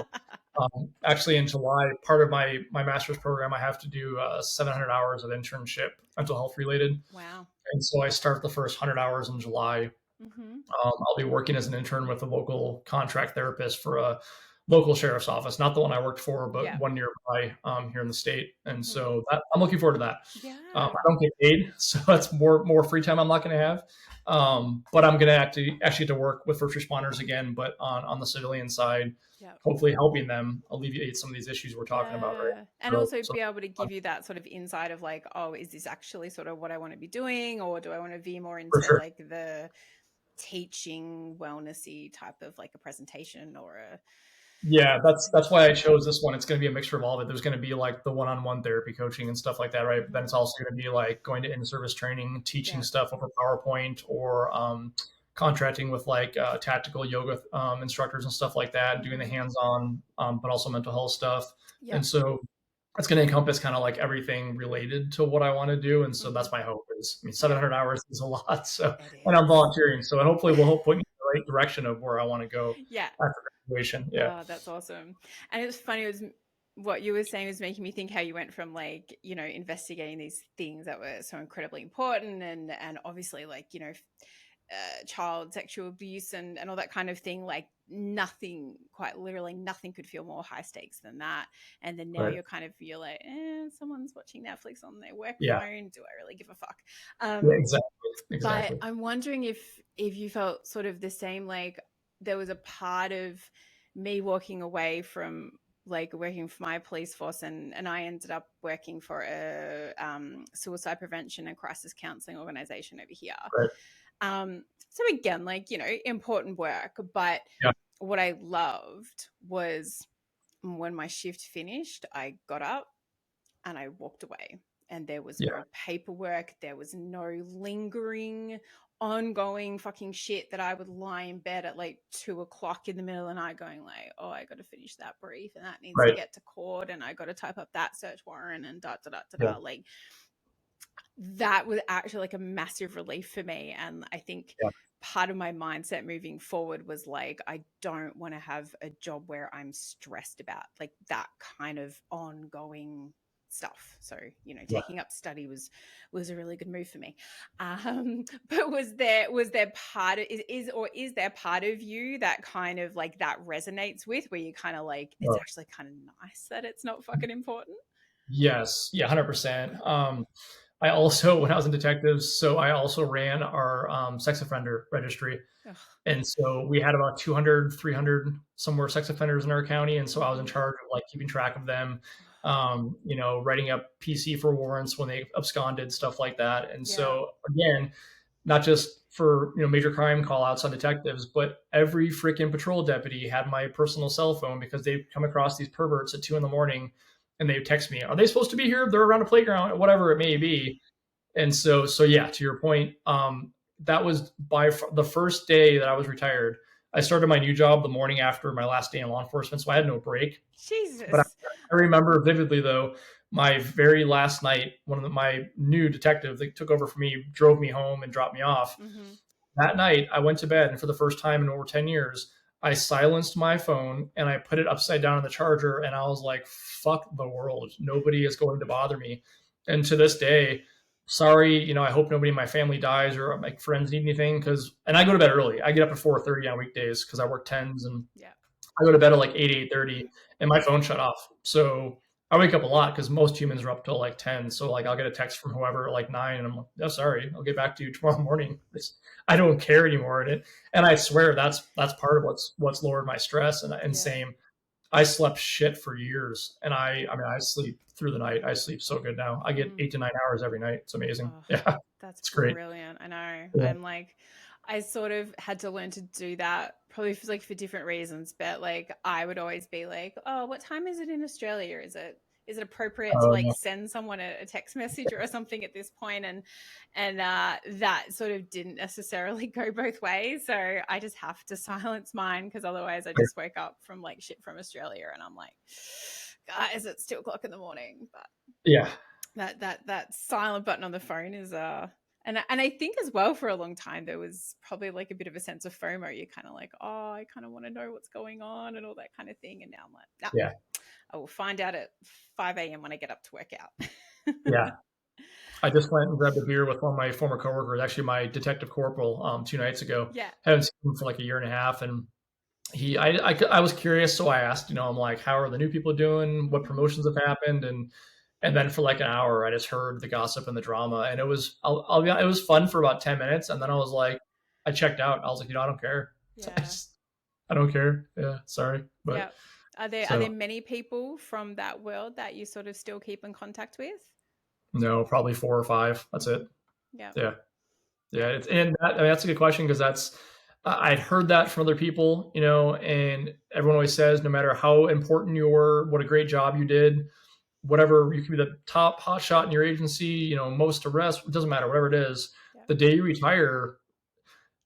actually in July, part of my master's program, I have to do 700 hours of internship, mental health related. Wow. And so I start the first 100 hours in July. Mm-hmm. I'll be working as an intern with a local contract therapist for a local sheriff's office, not the one I worked for, but one nearby here in the state. And so I'm looking forward to that. Yeah. I don't get paid, so that's more free time I'm not going to have. But I'm going to actually get to work with first responders again, but on the civilian side, hopefully helping them alleviate some of these issues we're talking about, right? And also be able to give you that sort of insight of like, oh, is this actually sort of what I want to be doing, or do I want to veer more into like the teaching wellnessy type of like a presentation or a that's why I chose this one. It's going to be a mixture of all of it. There's going to be like the one-on-one therapy coaching and stuff like that, right? But then it's also going to be like going to in-service training, teaching stuff over PowerPoint, or contracting with like tactical yoga instructors and stuff like that, doing the hands-on, but also mental health stuff. And so it's going to encompass kind of like everything related to what I want to do. And so that's my hope is, 700 hours is a lot. So, and I'm volunteering. So hopefully we'll help put me in the right direction of where I want to go. After graduation. Yeah. Oh, that's awesome. And it's funny. It was what you were saying was making me think how you went from like, investigating these things that were so incredibly important and obviously like, child sexual abuse and all that kind of thing, like nothing, quite literally nothing could feel more high stakes than that. And then now Right. you're like, someone's watching Netflix on their work Yeah. phone. Do I really give a fuck? Yeah. Exactly. But Exactly. I'm wondering if you felt sort of the same, like there was a part of me walking away from like working for my police force and I ended up working for a suicide prevention and crisis counseling organization over here. Right. So again, like, important work, but Yeah. what I loved was when my shift finished, I got up and I walked away. And there was Yeah. no paperwork. There was no lingering, ongoing fucking shit that I would lie in bed at like 2 o'clock in the middle of the night going like, oh, I got to finish that brief and that needs to Right. get to court and I got to type up that search warrant and da da da da Yeah. da. Like that was actually like a massive relief for me. And I think Yeah. part of my mindset moving forward was like, I don't want to have a job where I'm stressed about like that kind of ongoing stuff. So, Yeah. taking up study was a really good move for me. But was there part of is there part of you that kind of like that resonates with, where you kind of like, it's Oh, actually kind of nice that it's not fucking important? yes. Yeah. 100%. I also, when I was in detectives, so I also ran our sex offender registry. Ugh. And so we had about 200, 300 somewhere sex offenders in our county. And so I was in Mhm. charge of like keeping track of them, writing up PC for warrants when they absconded, stuff like that. And Yeah. so again, not just for major crime call outs on detectives, but every freaking patrol deputy had my personal cell phone because they'd come across these perverts at 2 a.m. and they would text me, are they supposed to be here? They're around a playground, whatever it may be. And so yeah, to your point, that was the first day that I was retired. I started my new job the morning after my last day in law enforcement, so I had no break. But Jesus. I remember vividly, though, my very last night, my new detective that took over for me drove me home and dropped me off. Mm-hmm. That night, I went to bed, and for the first time in over 10 years, I silenced my phone and I put it upside down on the charger, and I was like, fuck the world. Nobody is going to bother me. And to this day, sorry, I hope nobody in my family dies or my friends need anything, and I go to bed early. I get up at 4:30 on weekdays because I work tens, and Yeah. I go to bed at like 8:30, and my phone shut off. So I wake up a lot because most humans are up till like 10. So like I'll get a text from whoever at like 9, and I'm like, oh, sorry, I'll get back to you tomorrow morning. I don't care anymore. And I swear that's part of what's lowered my stress. And Yeah. same, I slept shit for years, and I mean I sleep through the night. I sleep so good now. I get Mm. 8 to 9 hours every night. It's amazing. Oh, Yeah, that's it's great. brilliant. I know. Yeah. I'm like, I sort of had to learn to do that probably for different reasons, but like I would always be like, oh, what time is it in Australia? Is it appropriate to like No. send someone a text message or something at this point? And that sort of didn't necessarily go both ways. So I just have to silence mine because otherwise I just wake up from like shit from Australia and I'm like, guys, it's 2 o'clock in the morning. But Yeah. that silent button on the phone is and I think as well for a long time there was probably like a bit of a sense of FOMO. You're kind of like, oh, I kind of want to know what's going on and all that kind of thing. And now I'm like, nah, Yeah. I will find out at 5 a.m. when I get up to work out. Yeah. I just went and grabbed a beer with one of my former coworkers, actually my detective corporal, 2 nights ago. Yeah. Haven't seen him for like a year and a half, and I was curious, so I asked, I'm like, how are the new people doing? What Mm-hmm. promotions have happened? And then for like an hour, I just heard the gossip and the drama, and I'll be honest, it was fun for about 10 minutes, and then I was like, I checked out. I was like, I don't care. Yeah. I don't care. Yeah, sorry, but Yeah. Are there so many people from that world that you sort of still keep in contact with? no, probably 4 or 5. That's it. Yeah. Yeah. Yeah, Yeah. that's a good question because I'd heard that from other people, and everyone always says no matter how important you were, what a great job you did, whatever, you could be the top hot shot in your agency, most arrests, it doesn't matter, whatever it is, Yeah. the day you retire,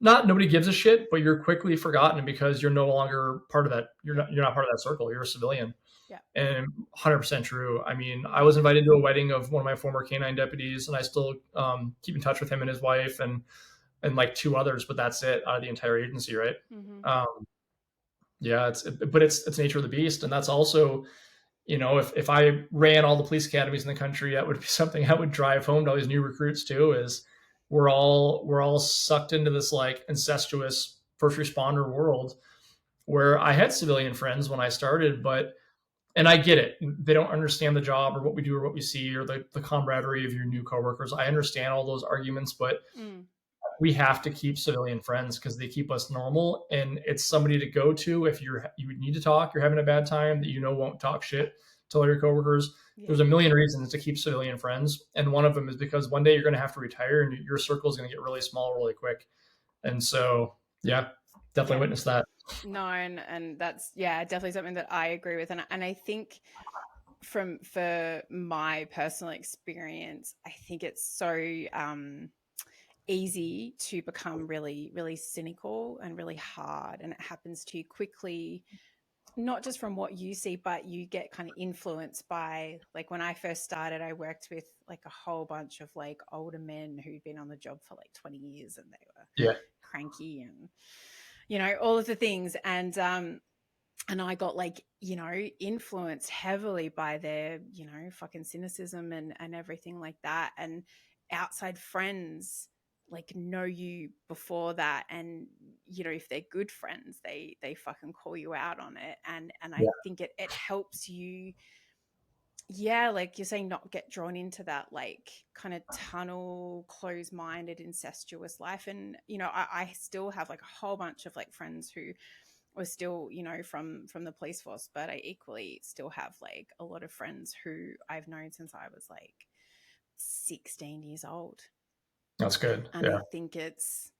not nobody gives a shit, but you're quickly forgotten because you're no longer part of that. You're not part of that circle. You're a civilian. Yeah. And 100% true. I mean, I Mm-hmm. was invited to a wedding of one of my former canine deputies, and I still keep in touch with him and his wife, and like 2 others, but that's it out of the entire agency, right? Mm-hmm. Yeah, it's nature of the beast, and that's also, if I ran all the police academies in the country, that would be something I would drive home to all these new recruits too. Is we're all sucked into this like incestuous first responder world where I had civilian friends when I started, but and I get it. They don't understand the job or what we do or what we see or the camaraderie of your new coworkers. I understand all those arguments, but we have to keep civilian friends because they keep us normal. And it's somebody to go to if you need to talk, you're having a bad time that won't talk shit to all your coworkers. Yeah. There's a million reasons to keep civilian friends. And one of them is because one day you're going to have to retire and your circle is going to get really small really quick. And so, yeah, definitely witness that. No, and that's definitely something that I agree with, and I think for my personal experience, I think it's so easy to become really, really cynical and really hard, and it happens to you quickly. Not just from what you see, but you get kind of influenced by, like when I first started, I worked with like a whole bunch of like older men who'd been on the job for like 20 years and they were cranky and all of the things, and I got like influenced heavily by their fucking cynicism and everything like that, and outside friends like know you before that, and if they're good friends they fucking call you out on it, and I think it helps you, like you're saying, not get drawn into that like kind of tunnel, close-minded, incestuous life. And I still have like a whole bunch of like friends who were still from the police force, but I equally still have like a lot of friends who I've known since I was like 16 years old. That's good. And I think it's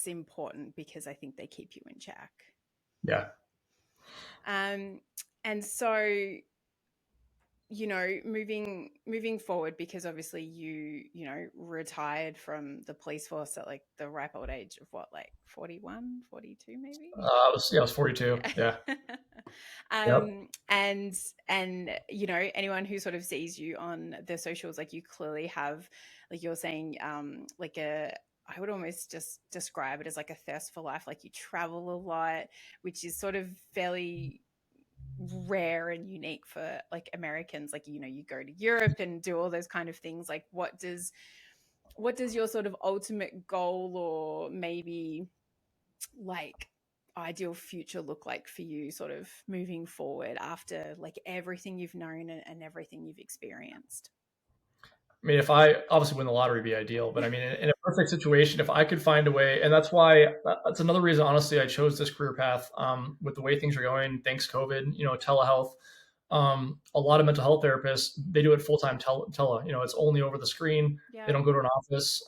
important because I think they keep you in check. Yeah. And so moving forward, because obviously you retired from the police force at like the ripe old age of what, like 41, 42 maybe? I was 42. Yeah. And anyone who sort of sees you on the socials, like you clearly have, like you're saying, I would almost just describe it as like a thirst for life. Like you travel a lot, which is sort of fairly rare and unique for like Americans. Like you go to Europe and do all those kind of things. Like what does your sort of ultimate goal, or maybe like ideal future, look like for you sort of moving forward after like everything you've known and everything you've experienced? I mean, if I obviously win the lottery would be ideal, but I mean, in a perfect situation, if I could find a way, and that's another reason, honestly, I chose this career path with the way things are going. Thanks COVID, telehealth. A lot of mental health therapists, they do it full-time tele, it's only over the screen. They don't go to an office.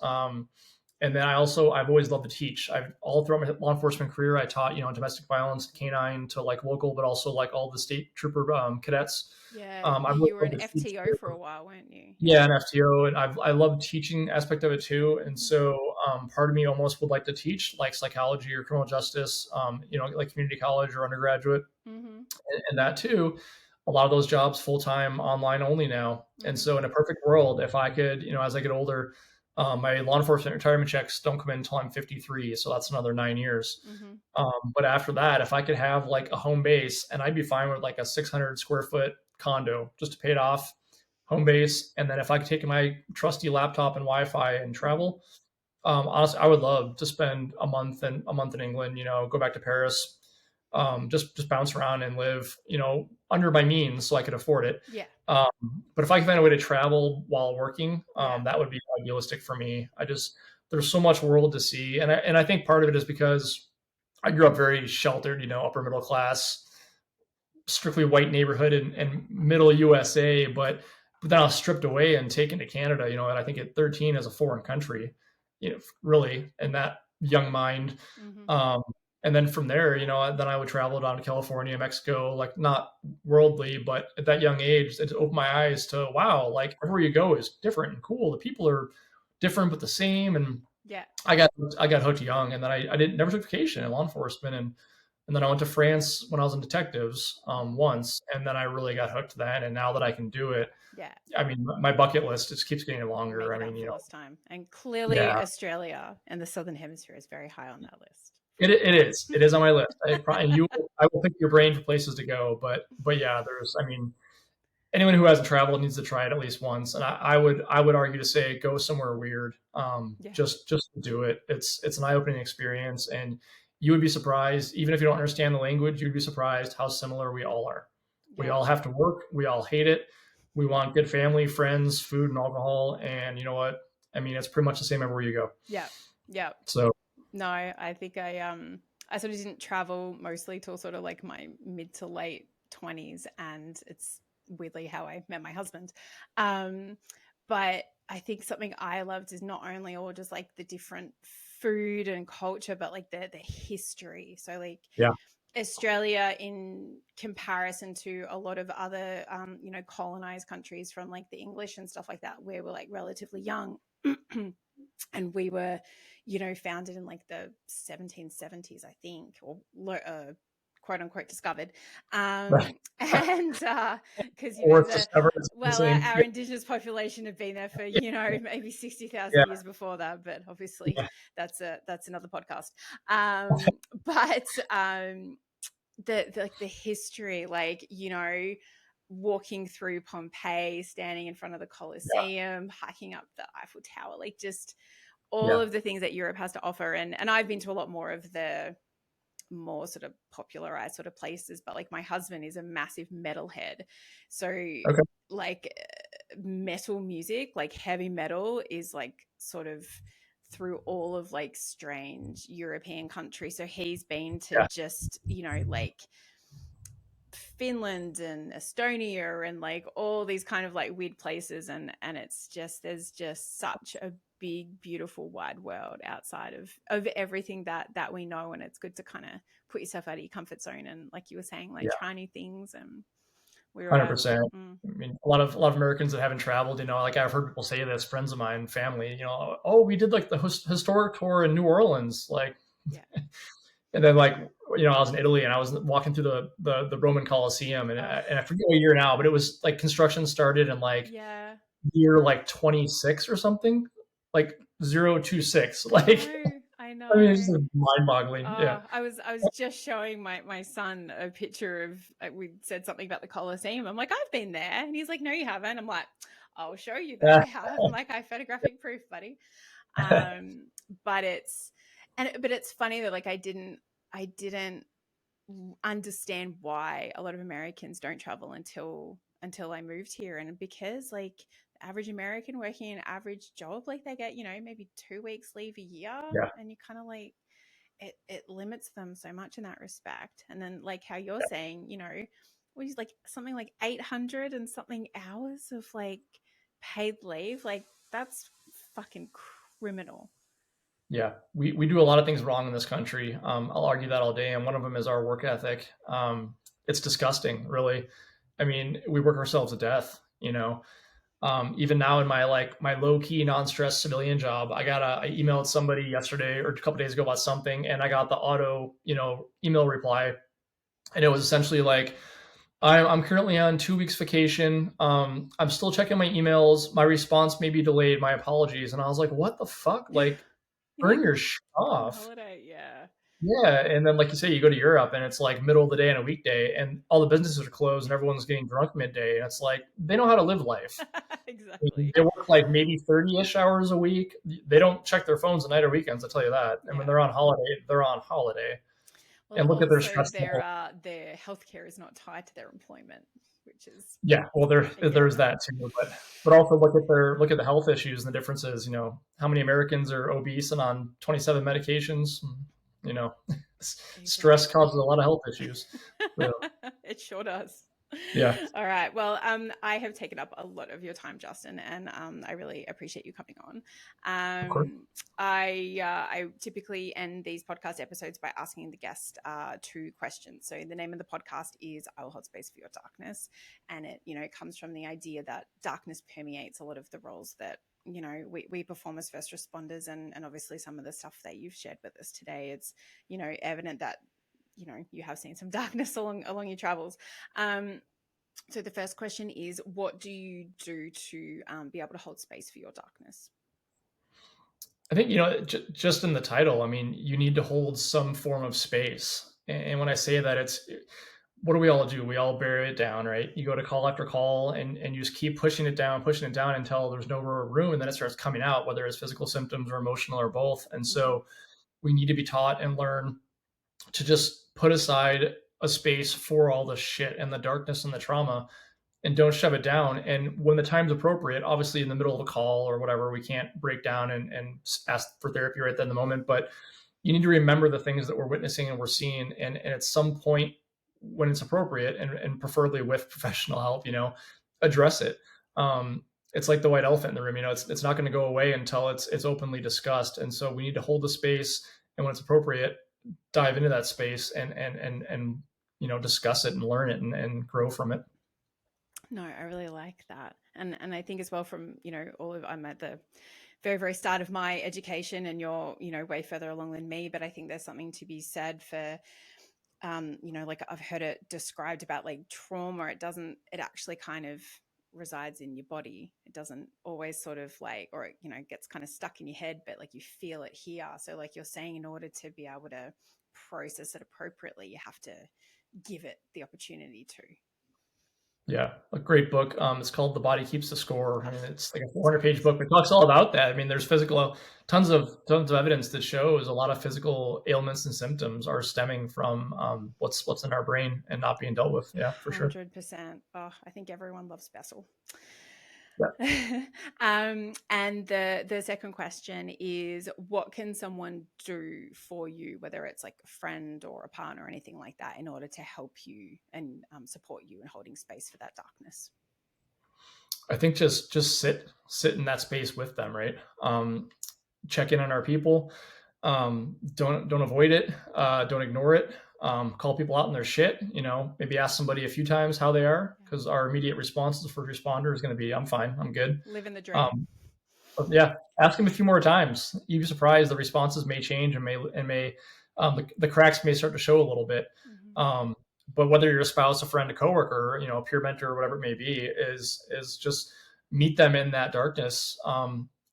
And then I've always loved to teach. I've all throughout my law enforcement career, I taught, domestic violence, canine to like local, but also like all the state trooper cadets. You were an FTO for a while, weren't you? Yeah, an FTO, and I love teaching aspect of it too. And so part of me almost would like to teach like psychology or criminal justice, like community college or undergraduate, and that too. A lot of those jobs full-time online only now. And so in a perfect world, if I could, as I get older, my law enforcement retirement checks don't come in until I'm 53. So that's another 9 years. But after that, if I could have like a home base, and I'd be fine with like a 600 square foot condo just to pay it off, home base. And then if I could take my trusty laptop and Wi-Fi and travel, honestly, I would love to spend a month in England, go back to Paris, just bounce around and live, under my means so I could afford it. Yeah. But if I could find a way to travel while working, that would be idealistic for me. There's so much world to see. And I think part of it is because I grew up very sheltered, upper middle class, strictly white neighborhood in middle USA, but then I was stripped away and taken to Canada, and I think at 13 as a foreign country, really in that young mind. And then from there, then I would travel down to California, Mexico, like not worldly, but at that young age, it opened my eyes to, wow, like everywhere you go is different and cool. The people are different, but the same. And I got hooked young, and then I never took vacation in law enforcement. And then I went to France when I was in detectives once, and then I really got hooked then. And now that I can do it, I mean, my bucket list just keeps getting longer. I mean, time. And clearly Australia and the Southern Hemisphere is very high on that list. It is on my list. I will pick your brain for places to go, but yeah, anyone who hasn't traveled needs to try it at least once. And I would argue to say go somewhere weird. Yeah. Just do it. It's an eye opening experience, and you would be surprised, even if you don't understand the language, you'd be surprised how similar we all are. We Yeah. all have to work. We all hate it. We want good family, friends, food, and alcohol. And you know what? I mean, it's pretty much the same everywhere you go. Yeah. Yeah. So No, I think I sort of didn't travel mostly till sort of like my mid to late 20s, and it's weirdly how I met my husband. But I think something I loved is not only all just like the different food and culture, but like the history. So like yeah, Australia, in comparison to a lot of other colonized countries from like the English and stuff like that, where we're like relatively young. And we were, founded in like the 1770s, I think, or quote unquote discovered. right. And because Or it's discovered it's the same. our indigenous population have been there for maybe 60,000 Yeah, years before that, but obviously yeah, that's another podcast. But the history, like walking through Pompeii, standing in front of the yeah, Colosseum, hiking up the Eiffel Tower, like just all yeah. of the things that Europe has to offer. And I've been to a lot more of the more sort of popularized sort of places, but like my husband is a massive metalhead. So Okay. like metal music, like heavy metal is like sort of through all of like strange European countries. So he's been to Yeah, just, like Finland and Estonia and like all these kind of like weird places, and it's just there's just such a big beautiful wide world outside of everything that we know, and it's good to kind of put yourself out of your comfort zone and, like you were saying, like yeah. try new things. And we were 100%. mm, I mean, a lot of Americans that haven't traveled, like I've heard people say this, friends of mine, family, oh, we did like the historic tour in New Orleans, like, yeah. and then like, I was in Italy and I was walking through the Roman Colosseum, and Oh, I forget what year now, but it was like construction started in like yeah, year like 26 or something, like 026. I Like, know, I I mean, it's know. just mind boggling. Yeah. I was just showing my son a picture of, we said something about the Colosseum. I'm like, I've been there, and he's like, no, you haven't. I'm like, I'll show you that Yeah. I have. I'm like, I have photographic proof, buddy. Um, but it's funny that like I didn't understand why a lot of Americans don't travel until I moved here, and because like the average American working an average job, like they get maybe 2 weeks leave a year, Yeah. and you kind of like it limits them so much in that respect. And then like how you're saying, we use like something like 800 and something hours of like paid leave, like that's fucking criminal. Yeah, we do a lot of things wrong in this country. I'll argue that all day, and one of them is our work ethic. It's disgusting, really. I mean, we work ourselves to death. Even now in my low key non stress civilian job, I emailed somebody yesterday or a couple days ago about something, and I got the auto email reply, and it was essentially like, I'm currently on 2 weeks vacation. I'm still checking my emails. My response may be delayed. My apologies. And I was like, what the fuck? Like, You're burn like, your shit on off. holiday, yeah. Yeah, and then like you say, you go to Europe and it's like middle of the day on a weekday, and all the businesses are closed, and everyone's getting drunk midday, and it's like they know how to live life. I mean, Exactly. they work like maybe 30-ish hours a week. They don't check their phones at night or weekends. I tell you that. And when Yeah. they're on holiday, they're on holiday. Well, And look at their also stress level. their healthcare is not tied to their employment, which is Yeah, well, there's again. that too, but also look at the health issues and the differences. How many Americans are obese and on 27 medications? You know, stress causes a Exactly. lot of health issues. So, It sure does. yeah, All right. Well, I have taken up a lot of your time, Justin, and I really appreciate you coming on. of course. I typically end these podcast episodes by asking the guest 2 questions. So the name of the podcast is "I Will Hold Space for Your Darkness," and it comes from the idea that darkness permeates a lot of the roles that we perform as first responders, and obviously some of the stuff that you've shared with us today. It's evident that you have seen some darkness along your travels. So the first question is, what do you do to be able to hold space for your darkness? I think just in the title, I mean, you need to hold some form of space. And when I say that, it's what do we all do? We all bury it down, right? You go to call after call and you just keep pushing it down until there's no more room. And then it starts coming out, whether it's physical symptoms or emotional or both. And so we need to be taught and learn to just put aside a space for all the shit and the darkness and the trauma and don't shove it down. And when the time's appropriate, obviously in the middle of a call or whatever, we can't break down and ask for therapy right then in the moment. But you need to remember the things that we're witnessing and we're seeing. And at some point when it's appropriate and preferably with professional help, address it. It's like the white elephant in the room, it's not going to go away until it's openly discussed. And so we need to hold the space. And when it's appropriate, dive into that space and discuss it and learn it and grow from it. No, I really like that. And I think as well from, I'm at the very, very start of my education and you're, way further along than me, but I think there's something to be said for, like I've heard it described about like trauma. It actually kind of resides in your body. It doesn't always sort of like, or it, gets kind of stuck in your head, but like you feel it here. So like you're saying, in order to be able to process it appropriately, you have to give it the opportunity to. Yeah, a great book. It's called The Body Keeps the Score. I mean, it's like a 400-page book. It talks all about that. I mean, there's tons of evidence that shows a lot of physical ailments and symptoms are stemming from what's in our brain and not being dealt with. Yeah, for sure. 100%. Oh, I think everyone loves Bessel. Yeah. And the second question is, what can someone do for you, whether it's like a friend or a partner or anything like that, in order to help you and support you in holding space for that darkness? I think just sit in that space with them, right? Check in on our people. Don't avoid it. Don't ignore it. Call people out on their shit. Maybe ask somebody a few times how they are, because our immediate response as a first responder is going to be, "I'm fine. I'm good." Living the dream. Yeah, ask them a few more times. You'd be surprised. The responses may change and the cracks may start to show a little bit. Mm-hmm. But whether you're a spouse, a friend, a coworker, a peer mentor, whatever it may be, is just meet them in that darkness.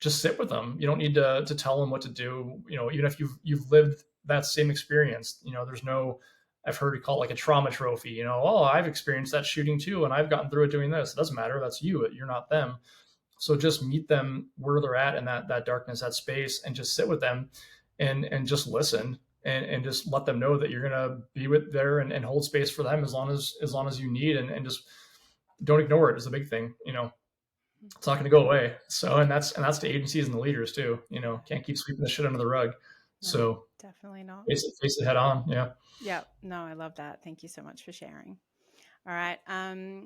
Just sit with them. You don't need to tell them what to do. Even if you've lived that same experience, there's no, I've heard it called like a trauma trophy. Oh, I've experienced that shooting too, and I've gotten through it doing this. It doesn't matter. That's you. You're not them. So just meet them where they're at in that darkness, that space, and just sit with them and just listen and just let them know that you're going to be there and hold space for them as long as you need, and just don't ignore it is a big thing. It's not going to go away. So, and that's the agencies and the leaders too, can't keep sweeping the shit under the rug. No, so definitely not. Face it head on. Yeah. Yeah. No, I love that. Thank you so much for sharing. All right.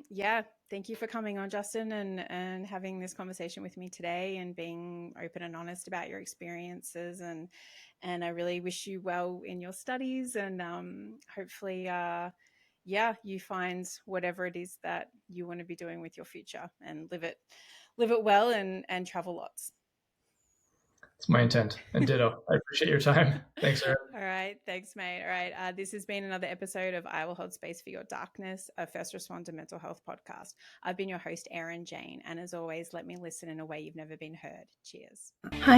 Yeah. Thank you for coming on, Justin, and having this conversation with me today and being open and honest about your experiences. And I really wish you well in your studies, and hopefully, you find whatever it is that you want to be doing with your future and live it well and travel lots. It's my intent, and ditto. I appreciate your time. Thanks, Erin. All right. Thanks, mate. All right. This has been another episode of I Will Hold Space for Your Darkness, a first responder mental health podcast. I've been your host, Erin Jane. And as always, let me listen in a way you've never been heard. Cheers. Hi,